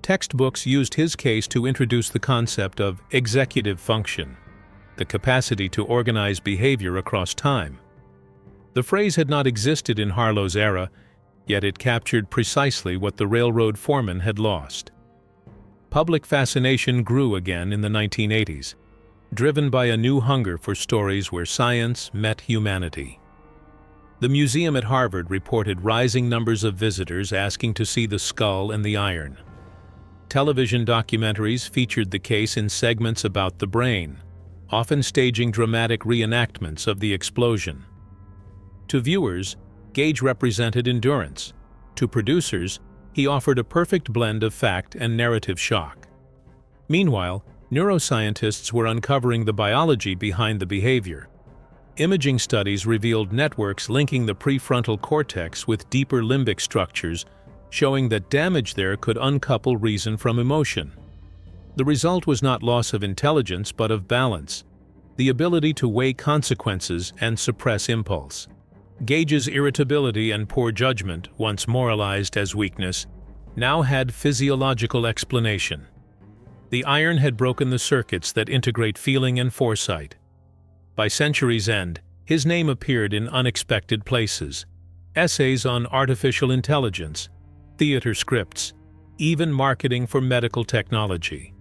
Textbooks used his case to introduce the concept of executive function, the capacity to organize behavior across time. The phrase had not existed in Harlow's era, yet it captured precisely what the railroad foreman had lost. Public fascination grew again in the 1980s, driven by a new hunger for stories where science met humanity. The museum at Harvard reported rising numbers of visitors asking to see the skull and the iron. Television documentaries featured the case in segments about the brain, often staging dramatic reenactments of the explosion. To viewers, Gage represented endurance. To producers, he offered a perfect blend of fact and narrative shock. Meanwhile, neuroscientists were uncovering the biology behind the behavior. Imaging studies revealed networks linking the prefrontal cortex with deeper limbic structures, showing that damage there could uncouple reason from emotion. The result was not loss of intelligence but of balance, the ability to weigh consequences and suppress impulse. Gage's irritability and poor judgment, once moralized as weakness, now had physiological explanation. The iron had broken the circuits that integrate feeling and foresight. By century's end, his name appeared in unexpected places. Essays on artificial intelligence, theater scripts, even marketing for medical technology.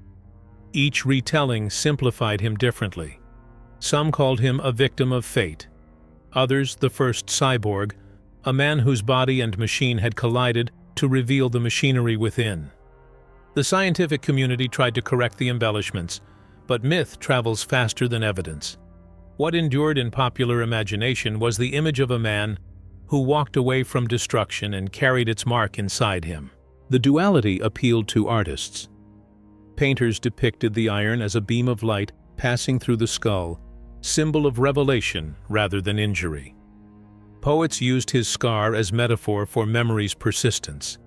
Each retelling simplified him differently. Some called him a victim of fate. Others, the first cyborg, a man whose body and machine had collided to reveal the machinery within. The scientific community tried to correct the embellishments, but myth travels faster than evidence. What endured in popular imagination was the image of a man who walked away from destruction and carried its mark inside him. The duality appealed to artists. Painters depicted the iron as a beam of light passing through the skull, symbol of revelation rather than injury. Poets used his scar as metaphor for memory's persistence.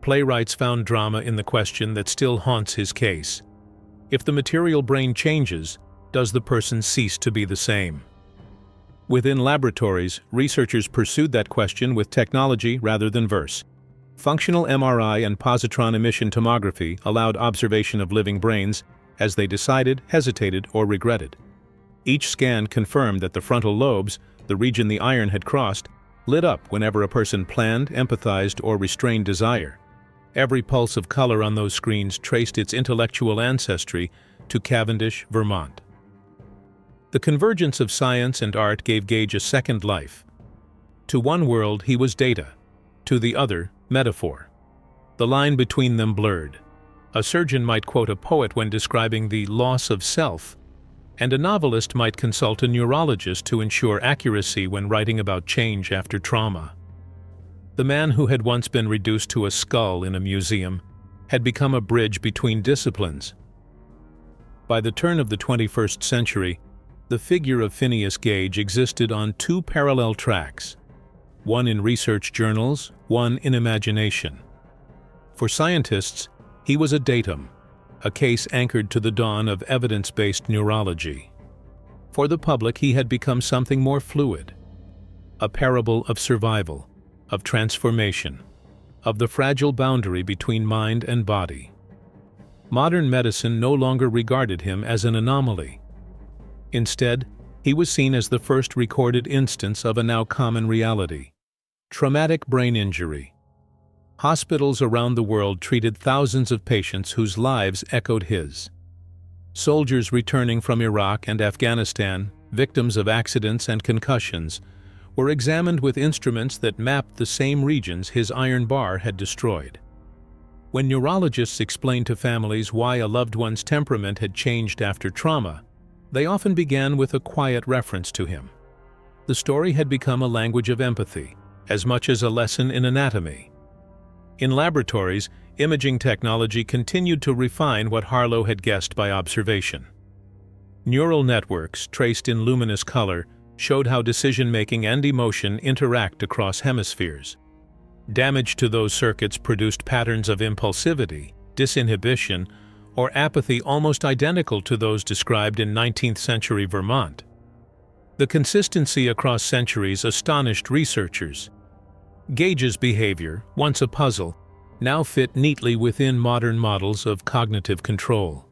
Playwrights found drama in the question that still haunts his case. If the material brain changes, does the person cease to be the same? Within laboratories, researchers pursued that question with technology rather than verse. Functional MRI and positron emission tomography allowed observation of living brains as they decided, hesitated, or regretted. Each scan confirmed that the frontal lobes, the region the iron had crossed, lit up whenever a person planned, empathized, or restrained desire. Every pulse of color on those screens traced its intellectual ancestry to Cavendish, Vermont. The convergence of science and art gave Gage a second life. To one world, he was data. To the other, metaphor. The line between them blurred. A surgeon might quote a poet when describing the loss of self, and a novelist might consult a neurologist to ensure accuracy when writing about change after trauma. The man who had once been reduced to a skull in a museum had become a bridge between disciplines. By the turn of the 21st century, the figure of Phineas Gage existed on two parallel tracks, one in research journals, one in imagination. For scientists, he was a datum, a case anchored to the dawn of evidence-based neurology. For the public, he had become something more fluid, a parable of survival, of transformation, of the fragile boundary between mind and body. Modern medicine no longer regarded him as an anomaly. Instead, he was seen as the first recorded instance of a now common reality: traumatic brain injury. Hospitals around the world treated thousands of patients whose lives echoed his. Soldiers returning from Iraq and Afghanistan, victims of accidents and concussions, were examined with instruments that mapped the same regions his iron bar had destroyed. When neurologists explained to families why a loved one's temperament had changed after trauma, they often began with a quiet reference to him. The story had become a language of empathy, as much as a lesson in anatomy. In laboratories, imaging technology continued to refine what Harlow had guessed by observation. Neural networks, traced in luminous color, showed how decision-making and emotion interact across hemispheres. Damage to those circuits produced patterns of impulsivity, disinhibition, or apathy almost identical to those described in 19th-century Vermont. The consistency across centuries astonished researchers. Gage's behavior, once a puzzle, now fit neatly within modern models of cognitive control.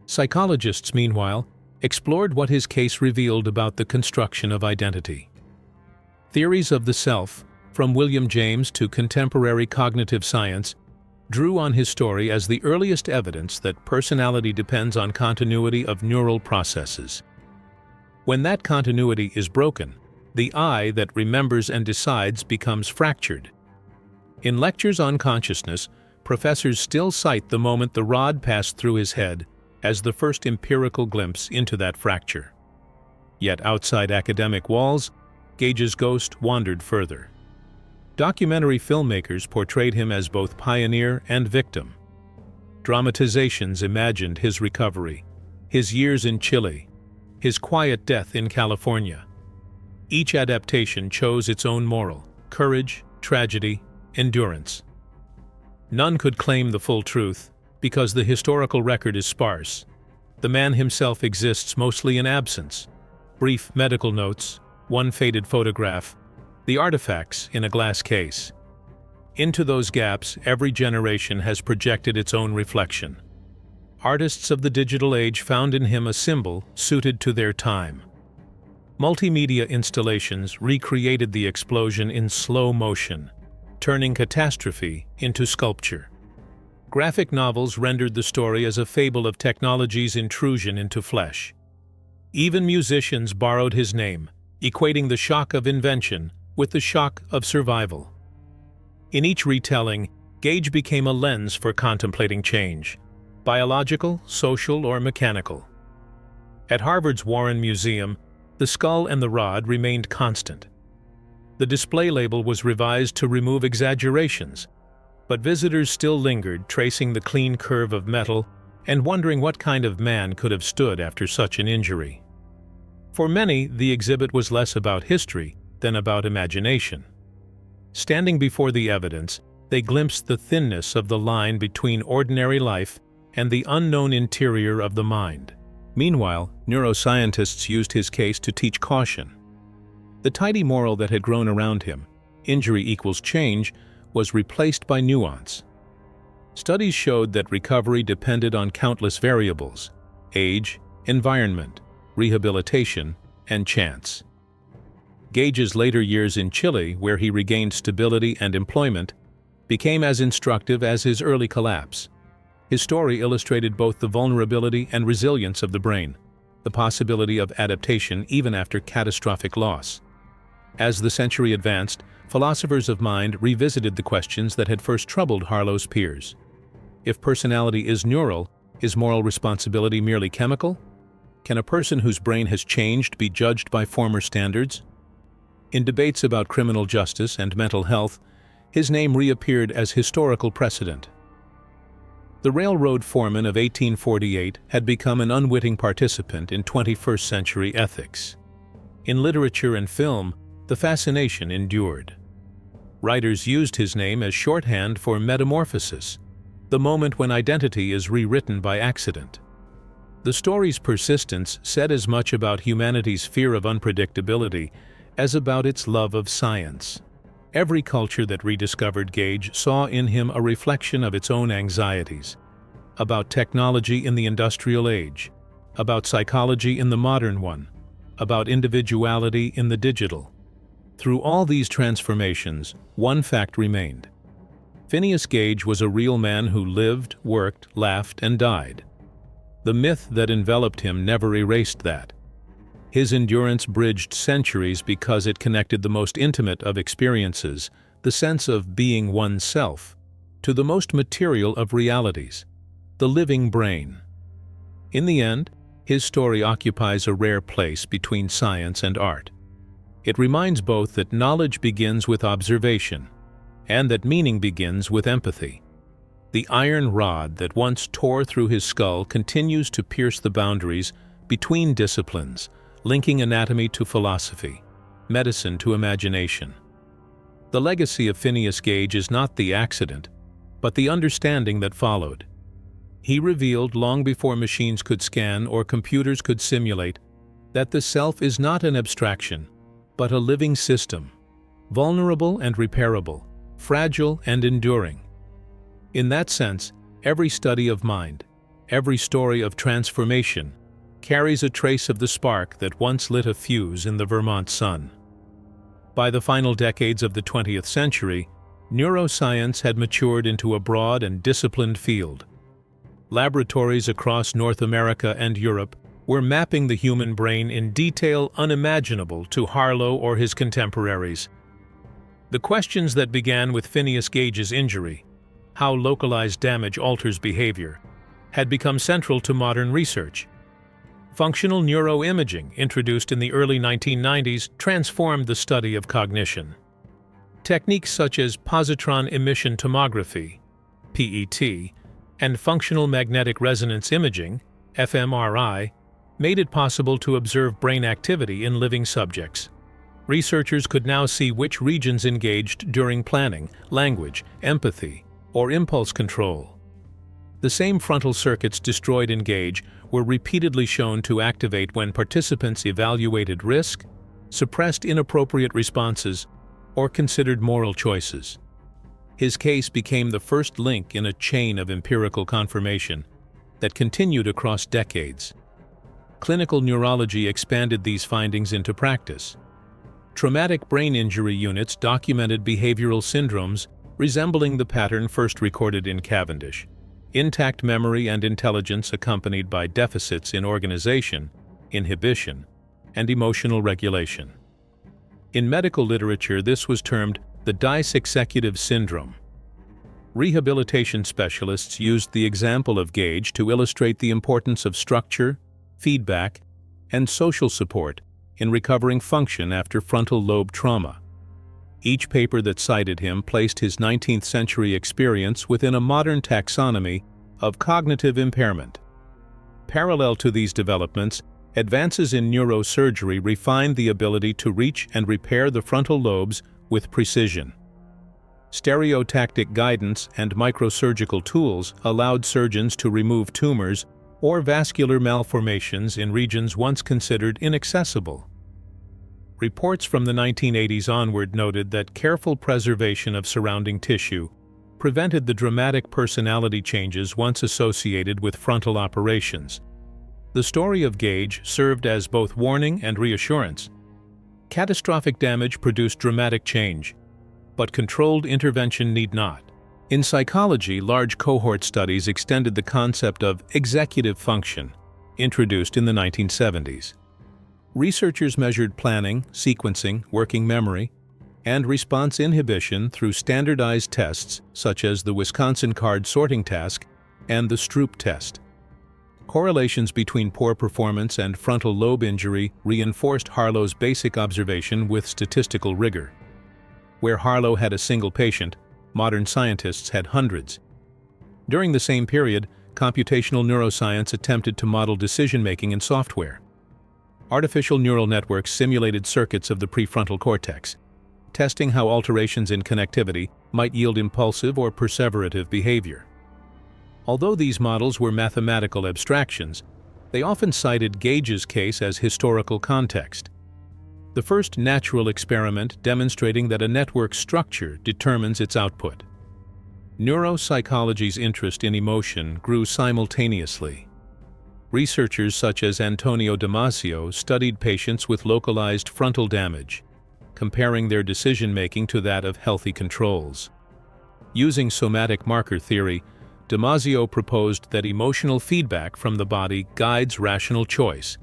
Psychologists, meanwhile, explored what his case revealed about the construction of identity. Theories of the self, from William James to contemporary cognitive science, drew on his story as the earliest evidence that personality depends on continuity of neural processes. When that continuity is broken, the I that remembers and decides becomes fractured. In lectures on consciousness, professors still cite the moment the rod passed through his head as the first empirical glimpse into that fracture. Yet outside academic walls, Gage's ghost wandered further. Documentary filmmakers portrayed him as both pioneer and victim. Dramatizations imagined his recovery, his years in Chile, his quiet death in California. Each adaptation chose its own moral: courage, tragedy, endurance. None could claim the full truth, because the historical record is sparse. The man himself exists mostly in absence. Brief medical notes, one faded photograph, the artifacts in a glass case. Into those gaps, every generation has projected its own reflection. Artists of the digital age found in him a symbol suited to their time. Multimedia installations recreated the explosion in slow motion, turning catastrophe into sculpture. Graphic novels rendered the story as a fable of technology's intrusion into flesh. Even musicians borrowed his name, equating the shock of invention with the shock of survival. In each retelling, Gage became a lens for contemplating change: biological, social, or mechanical. At Harvard's Warren Museum, the skull and the rod remained constant. The display label was revised to remove exaggerations, but visitors still lingered, tracing the clean curve of metal and wondering what kind of man could have stood after such an injury. For many, the exhibit was less about history than about imagination. Standing before the evidence, they glimpsed the thinness of the line between ordinary life and the unknown interior of the mind. Meanwhile, neuroscientists used his case to teach caution. The tidy moral that had grown around him, injury equals change, was replaced by nuance. Studies showed that recovery depended on countless variables: age, environment, rehabilitation, and chance. Gage's later years in Chile, where he regained stability and employment, became as instructive as his early collapse. His story illustrated both the vulnerability and resilience of the brain, the possibility of adaptation even after catastrophic loss. As the century advanced, philosophers of mind revisited the questions that had first troubled Harlow's peers. If personality is neural, is moral responsibility merely chemical? Can a person whose brain has changed be judged by former standards? In debates about criminal justice and mental health, his name reappeared as historical precedent. The railroad foreman of 1848 had become an unwitting participant in 21st century ethics. In literature and film, the fascination endured. Writers used his name as shorthand for metamorphosis, the moment when identity is rewritten by accident. The story's persistence said as much about humanity's fear of unpredictability as about its love of science. Every culture that rediscovered Gage saw in him a reflection of its own anxieties, about technology in the industrial age, about psychology in the modern one, about individuality in the digital. Through all these transformations, one fact remained. Phineas Gage was a real man who lived, worked, laughed, and died. The myth that enveloped him never erased that. His endurance bridged centuries because it connected the most intimate of experiences, the sense of being oneself, to the most material of realities, the living brain. In the end, his story occupies a rare place between science and art. It reminds both that knowledge begins with observation, and that meaning begins with empathy. The iron rod that once tore through his skull continues to pierce the boundaries between disciplines, linking anatomy to philosophy, medicine to imagination. The legacy of Phineas Gage is not the accident, but the understanding that followed. He revealed, long before machines could scan or computers could simulate, that the self is not an abstraction, but a living system, vulnerable and repairable, fragile and enduring. In that sense, every study of mind, every story of transformation, carries a trace of the spark that once lit a fuse in the Vermont sun. By the final decades of the 20th century, neuroscience had matured into a broad and disciplined field. Laboratories across North America and Europe were mapping the human brain in detail unimaginable to Harlow or his contemporaries. The questions that began with Phineas Gage's injury, how localized damage alters behavior, had become central to modern research. Functional neuroimaging, introduced in the early 1990s, transformed the study of cognition. Techniques such as positron emission tomography, PET, and functional magnetic resonance imaging, fMRI, made it possible to observe brain activity in living subjects. Researchers could now see which regions engaged during planning, language, empathy, or impulse control. The same frontal circuits destroyed in Gage were repeatedly shown to activate when participants evaluated risk, suppressed inappropriate responses, or considered moral choices. His case became the first link in a chain of empirical confirmation that continued across decades. Clinical neurology expanded these findings into practice. Traumatic brain injury units documented behavioral syndromes resembling the pattern first recorded in Cavendish: intact memory and intelligence accompanied by deficits in organization, inhibition, and emotional regulation. In medical literature, this was termed the disexecutive syndrome. Rehabilitation specialists used the example of Gage to illustrate the importance of structure, feedback, and social support in recovering function after frontal lobe trauma. Each paper that cited him placed his 19th century experience within a modern taxonomy of cognitive impairment. Parallel to these developments, advances in neurosurgery refined the ability to reach and repair the frontal lobes with precision. Stereotactic guidance and microsurgical tools allowed surgeons to remove tumors or vascular malformations in regions once considered inaccessible. Reports from the 1980s onward noted that careful preservation of surrounding tissue prevented the dramatic personality changes once associated with frontal operations. The story of Gage served as both warning and reassurance. Catastrophic damage produced dramatic change, but controlled intervention need not. In psychology, large cohort studies extended the concept of executive function, introduced in the 1970s. Researchers measured planning, sequencing, working memory, and response inhibition through standardized tests such as the Wisconsin card sorting task and the Stroop test. Correlations between poor performance and frontal lobe injury reinforced Harlow's basic observation with statistical rigor. Where Harlow had a single patient, modern scientists had hundreds. During the same period, computational neuroscience attempted to model decision-making in software. Artificial neural networks simulated circuits of the prefrontal cortex, testing how alterations in connectivity might yield impulsive or perseverative behavior. Although these models were mathematical abstractions, they often cited Gage's case as historical context. The first natural experiment demonstrating that a network structure determines its output. Neuropsychology's interest in emotion grew simultaneously. Researchers such as Antonio Damasio studied patients with localized frontal damage, comparing their decision-making to that of healthy controls. Using somatic marker theory, Damasio proposed that emotional feedback from the body guides rational choice,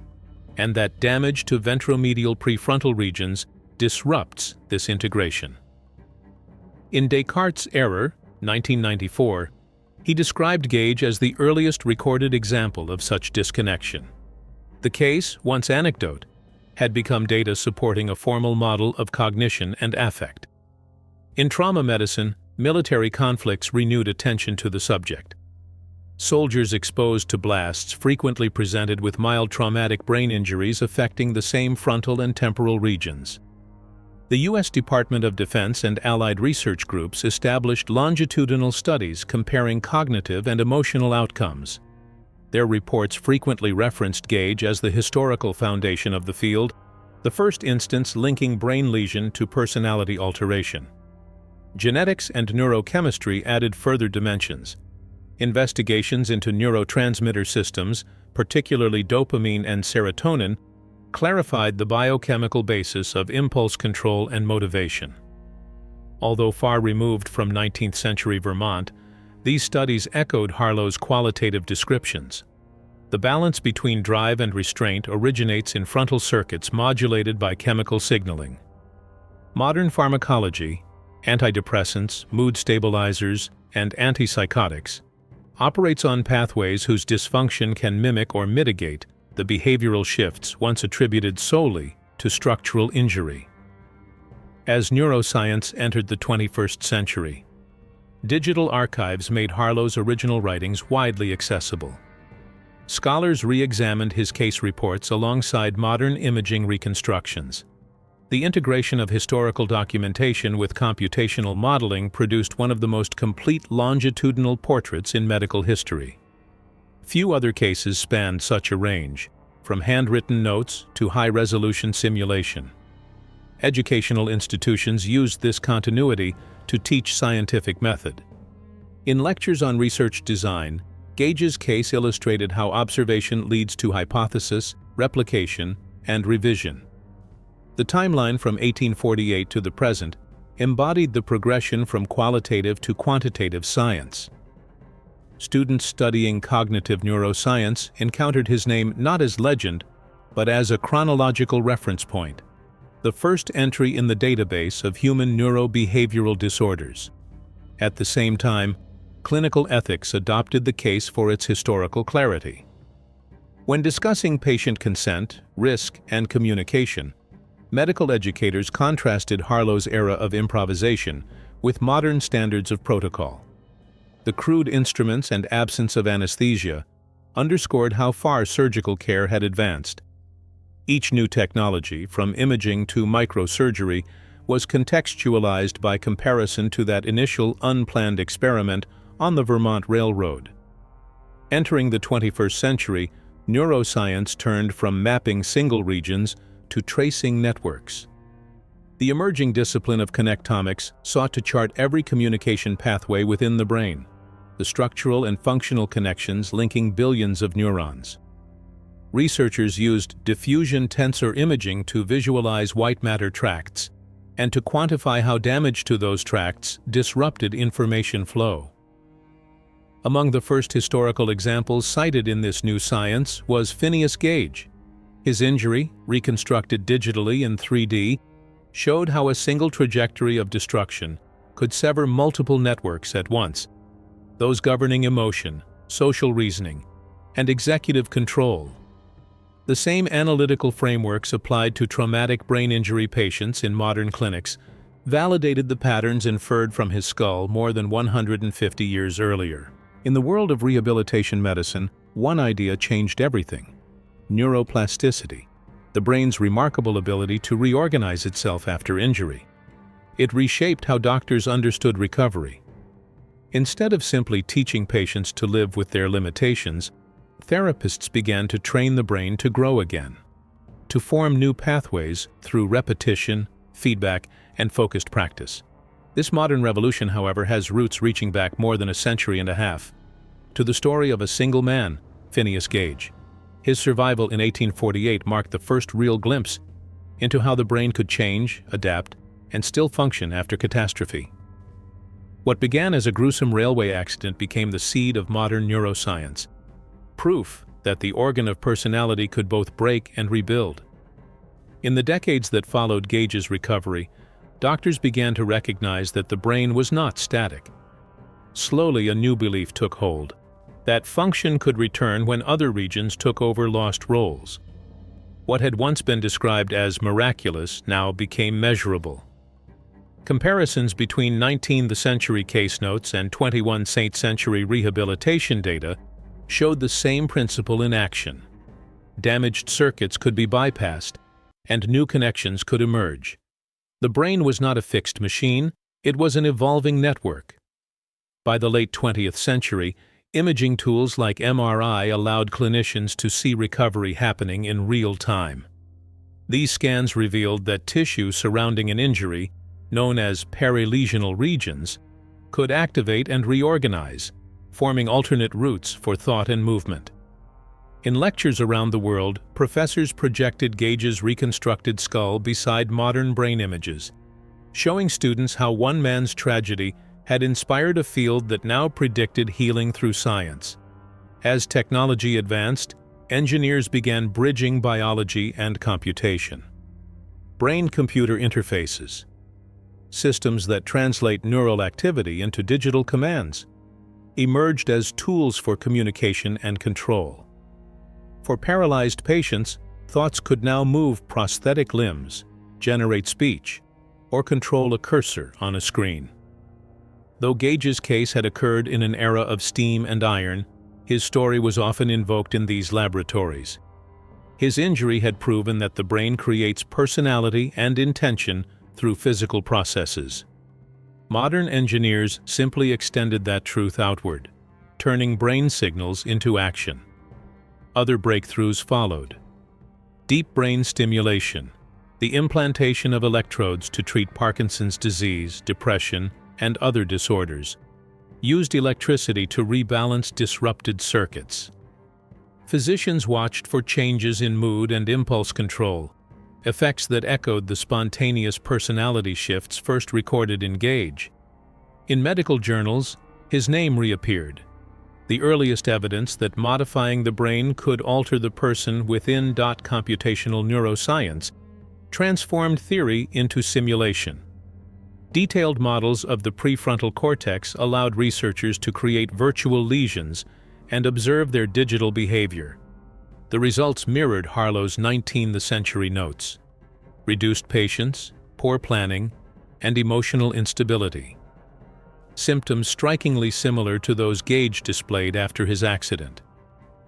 and that damage to ventromedial prefrontal regions disrupts this integration. In Descartes' Error, 1994, he described Gage as the earliest recorded example of such disconnection. The case, once anecdote, had become data supporting a formal model of cognition and affect. In trauma medicine, military conflicts renewed attention to the subject. Soldiers exposed to blasts frequently presented with mild traumatic brain injuries affecting the same frontal and temporal regions. The U.S. Department of Defense and allied research groups established longitudinal studies comparing cognitive and emotional outcomes. Their reports frequently referenced Gage as the historical foundation of the field, the first instance linking brain lesion to personality alteration. Genetics and neurochemistry added further dimensions. Investigations into neurotransmitter systems, particularly dopamine and serotonin, clarified the biochemical basis of impulse control and motivation. Although far removed from 19th-century Vermont, these studies echoed Harlow's qualitative descriptions. The balance between drive and restraint originates in frontal circuits modulated by chemical signaling. Modern pharmacology, antidepressants, mood stabilizers, and antipsychotics, operates on pathways whose dysfunction can mimic or mitigate the behavioral shifts once attributed solely to structural injury. As neuroscience entered the 21st century, digital archives made Harlow's original writings widely accessible. Scholars re-examined his case reports alongside modern imaging reconstructions. The integration of historical documentation with computational modeling produced one of the most complete longitudinal portraits in medical history. Few other cases spanned such a range, from handwritten notes to high-resolution simulation. Educational institutions used this continuity to teach scientific method. In lectures on research design, Gage's case illustrated how observation leads to hypothesis, replication, and revision. The timeline from 1848 to the present embodied the progression from qualitative to quantitative science. Students studying cognitive neuroscience encountered his name not as legend, but as a chronological reference point, the first entry in the database of human neurobehavioral disorders. At the same time, clinical ethics adopted the case for its historical clarity. When discussing patient consent, risk, and communication, medical educators contrasted Harlow's era of improvisation with modern standards of protocol. The crude instruments and absence of anesthesia underscored how far surgical care had advanced. Each new technology, from imaging to microsurgery, was contextualized by comparison to that initial unplanned experiment on the Vermont Railroad. Entering the 21st century, neuroscience turned from mapping single regions to tracing networks. The emerging discipline of connectomics sought to chart every communication pathway within the brain, the structural and functional connections linking billions of neurons. Researchers used diffusion tensor imaging to visualize white matter tracts and to quantify how damage to those tracts disrupted information flow. Among the first historical examples cited in this new science was Phineas Gage. His injury, reconstructed digitally in 3D, showed how a single trajectory of destruction could sever multiple networks at once, those governing emotion, social reasoning, and executive control. The same analytical frameworks applied to traumatic brain injury patients in modern clinics validated the patterns inferred from his skull more than 150 years earlier. In the world of rehabilitation medicine, one idea changed everything: neuroplasticity, the brain's remarkable ability to reorganize itself after injury. It reshaped how doctors understood recovery. Instead of simply teaching patients to live with their limitations, therapists began to train the brain to grow again, to form new pathways through repetition, feedback, and focused practice. This modern revolution, however, has roots reaching back more than a century and a half, to the story of a single man, Phineas Gage. His survival in 1848 marked the first real glimpse into how the brain could change, adapt, and still function after catastrophe. What began as a gruesome railway accident became the seed of modern neuroscience, proof that the organ of personality could both break and rebuild. In the decades that followed Gage's recovery, doctors began to recognize that the brain was not static. Slowly, a new belief took hold, that function could return when other regions took over lost roles. What had once been described as miraculous now became measurable. Comparisons between 19th century case notes and 21st century rehabilitation data showed the same principle in action. Damaged circuits could be bypassed, and new connections could emerge. The brain was not a fixed machine, it was an evolving network. By the late 20th century, imaging tools like MRI allowed clinicians to see recovery happening in real time. These scans revealed that tissue surrounding an injury, known as perilesional regions, could activate and reorganize, forming alternate routes for thought and movement. In lectures around the world, professors projected Gage's reconstructed skull beside modern brain images, showing students how one man's tragedy had inspired a field that now predicted healing through science. As technology advanced, engineers began bridging biology and computation. Brain-computer interfaces, systems that translate neural activity into digital commands, emerged as tools for communication and control. For paralyzed patients, thoughts could now move prosthetic limbs, generate speech, or control a cursor on a screen. Though Gage's case had occurred in an era of steam and iron, his story was often invoked in these laboratories. His injury had proven that the brain creates personality and intention through physical processes. Modern engineers simply extended that truth outward, turning brain signals into action. Other breakthroughs followed. Deep brain stimulation, the implantation of electrodes to treat Parkinson's disease, depression, and other disorders, used electricity to rebalance disrupted circuits. Physicians watched for changes in mood and impulse control, effects that echoed the spontaneous personality shifts first recorded in Gage. In medical journals, his name reappeared, the earliest evidence that modifying the brain could alter the person within computational neuroscience transformed theory into simulation. Detailed models of the prefrontal cortex allowed researchers to create virtual lesions and observe their digital behavior. The results mirrored Harlow's 19th century notes: reduced patience, poor planning, and emotional instability. Symptoms strikingly similar to those Gage displayed after his accident.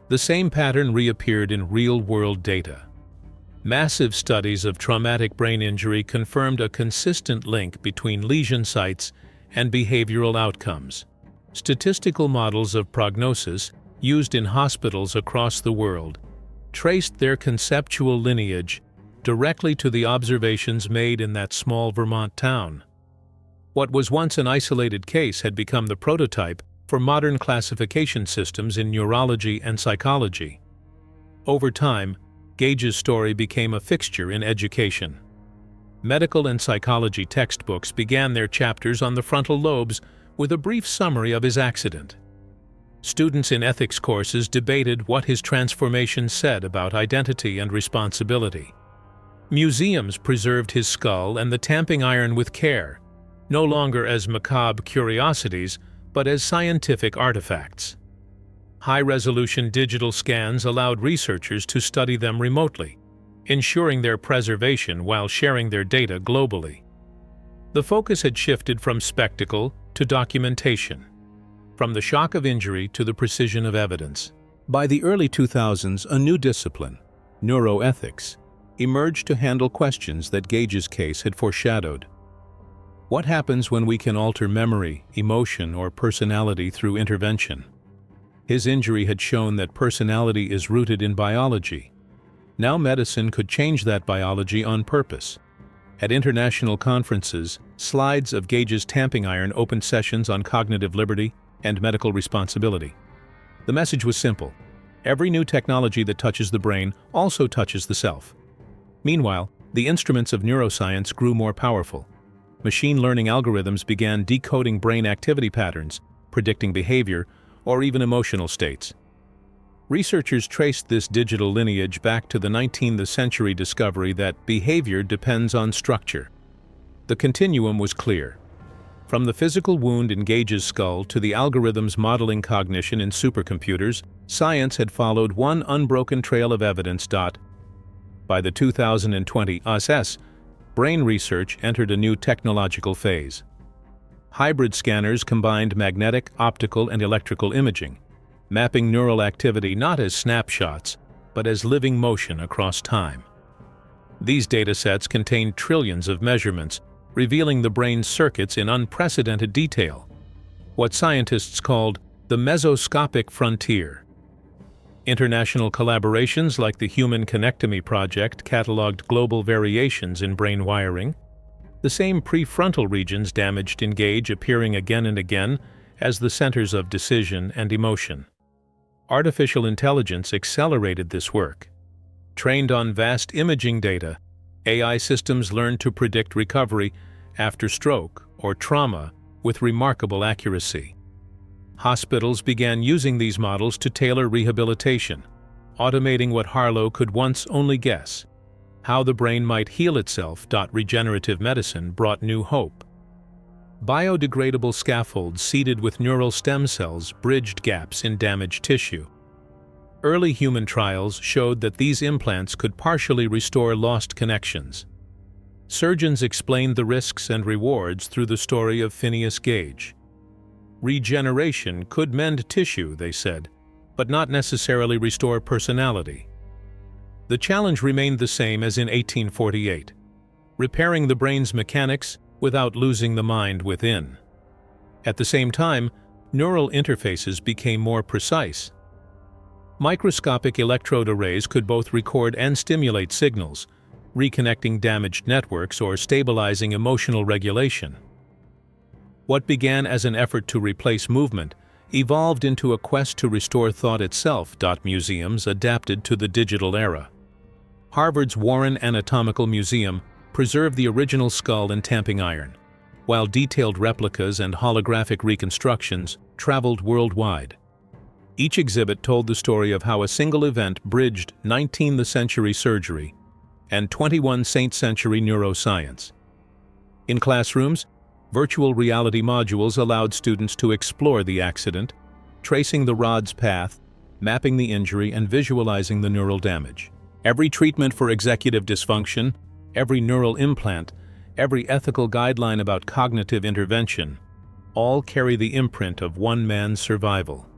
The same pattern reappeared in real-world data. Massive studies of traumatic brain injury confirmed a consistent link between lesion sites and behavioral outcomes. Statistical models of prognosis, used in hospitals across the world, traced their conceptual lineage directly to the observations made in that small Vermont town. What was once an isolated case had become the prototype for modern classification systems in neurology and psychology. Over time, Gage's story became a fixture in education. Medical and psychology textbooks began their chapters on the frontal lobes with a brief summary of his accident. Students in ethics courses debated what his transformation said about identity and responsibility. Museums preserved his skull and the tamping iron with care, no longer as macabre curiosities, but as scientific artifacts. High-resolution digital scans allowed researchers to study them remotely, ensuring their preservation while sharing their data globally. The focus had shifted from spectacle to documentation, from the shock of injury to the precision of evidence. By the early 2000s, a new discipline, neuroethics, emerged to handle questions that Gage's case had foreshadowed. What happens when we can alter memory, emotion, or personality through intervention? His injury had shown that personality is rooted in biology. Now medicine could change that biology on purpose. At international conferences, slides of Gage's tamping iron opened sessions on cognitive liberty and medical responsibility. The message was simple: every new technology that touches the brain also touches the self. Meanwhile, the instruments of neuroscience grew more powerful. machine learning algorithms began decoding brain activity patterns, predicting behavior, or even emotional states. Researchers traced this digital lineage back to the 19th century discovery that behavior depends on structure. The continuum was clear. From the physical wound in Gage's skull to the algorithms modeling cognition in supercomputers, science had followed one unbroken trail of evidence. By the 2020 US, brain research entered a new technological phase. Hybrid scanners combined magnetic, optical, and electrical imaging, mapping neural activity not as snapshots, but as living motion across time. These datasets contain trillions of measurements, revealing the brain's circuits in unprecedented detail, what scientists called the mesoscopic frontier. International collaborations like the Human Connectomy Project cataloged global variations in brain wiring, the same prefrontal regions damaged in Gage appearing again and again as the centers of decision and emotion. Artificial intelligence accelerated this work. Trained on vast imaging data, AI systems learned to predict recovery after stroke or trauma with remarkable accuracy. Hospitals began using these models to tailor rehabilitation, automating what Harlow could once only guess: how the brain might heal itself. Regenerative medicine brought new hope. Biodegradable scaffolds seeded with neural stem cells bridged gaps in damaged tissue. Early human trials showed that these implants could partially restore lost connections. Surgeons explained the risks and rewards through the story of Phineas Gage. Regeneration could mend tissue, they said, but not necessarily restore personality. The challenge remained the same as in 1848: repairing the brain's mechanics without losing the mind within. At the same time, neural interfaces became more precise. Microscopic electrode arrays could both record and stimulate signals, reconnecting damaged networks or stabilizing emotional regulation. What began as an effort to replace movement evolved into a quest to restore thought itself. Museums adapted to the digital era. Harvard's Warren Anatomical Museum preserved the original skull and tamping iron, while detailed replicas and holographic reconstructions traveled worldwide. Each exhibit told the story of how a single event bridged 19th century surgery and 21st century neuroscience. In classrooms, virtual reality modules allowed students to explore the accident, tracing the rod's path, mapping the injury, and visualizing the neural damage. Every treatment for executive dysfunction, every neural implant, every ethical guideline about cognitive intervention, all carry the imprint of one man's survival.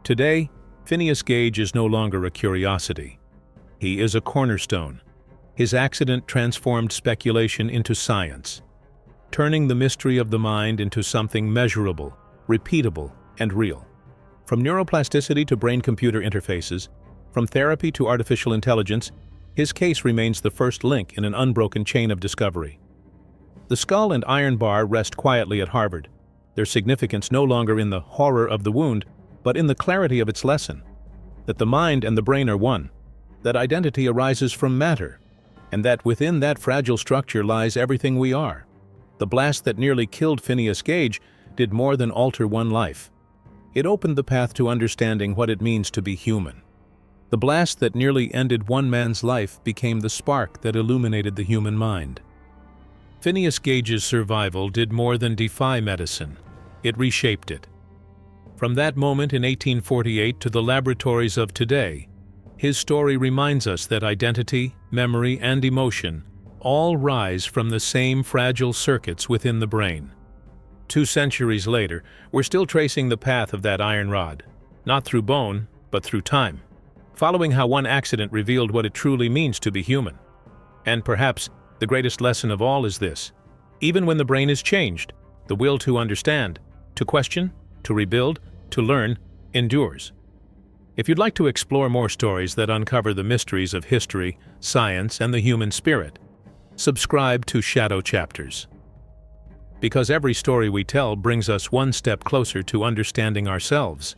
Today, Phineas Gage is no longer a curiosity. He is a cornerstone. His accident transformed speculation into science, turning the mystery of the mind into something measurable, repeatable, and real. From neuroplasticity to brain-computer interfaces, from therapy to artificial intelligence, his case remains the first link in an unbroken chain of discovery. The skull and iron bar rest quietly at Harvard, their significance no longer in the horror of the wound, but in the clarity of its lesson: that the mind and the brain are one, that identity arises from matter, and that within that fragile structure lies everything we are. The blast that nearly killed Phineas Gage did more than alter one life. It opened the path to understanding what it means to be human. The blast that nearly ended one man's life became the spark that illuminated the human mind. Phineas Gage's survival did more than defy medicine. It reshaped it. From that moment in 1848 to the laboratories of today, his story reminds us that identity, memory, and emotion all rise from the same fragile circuits within the brain. 2 centuries later, we're still tracing the path of that iron rod, not through bone, but through time, following how one accident revealed what it truly means to be human. And perhaps the greatest lesson of all is this: even when the brain is changed, the will to understand, to question, to rebuild, to learn, endures. If you'd like to explore more stories that uncover the mysteries of history, science, and the human spirit, subscribe to Shadow Chapters. Because every story we tell brings us one step closer to understanding ourselves.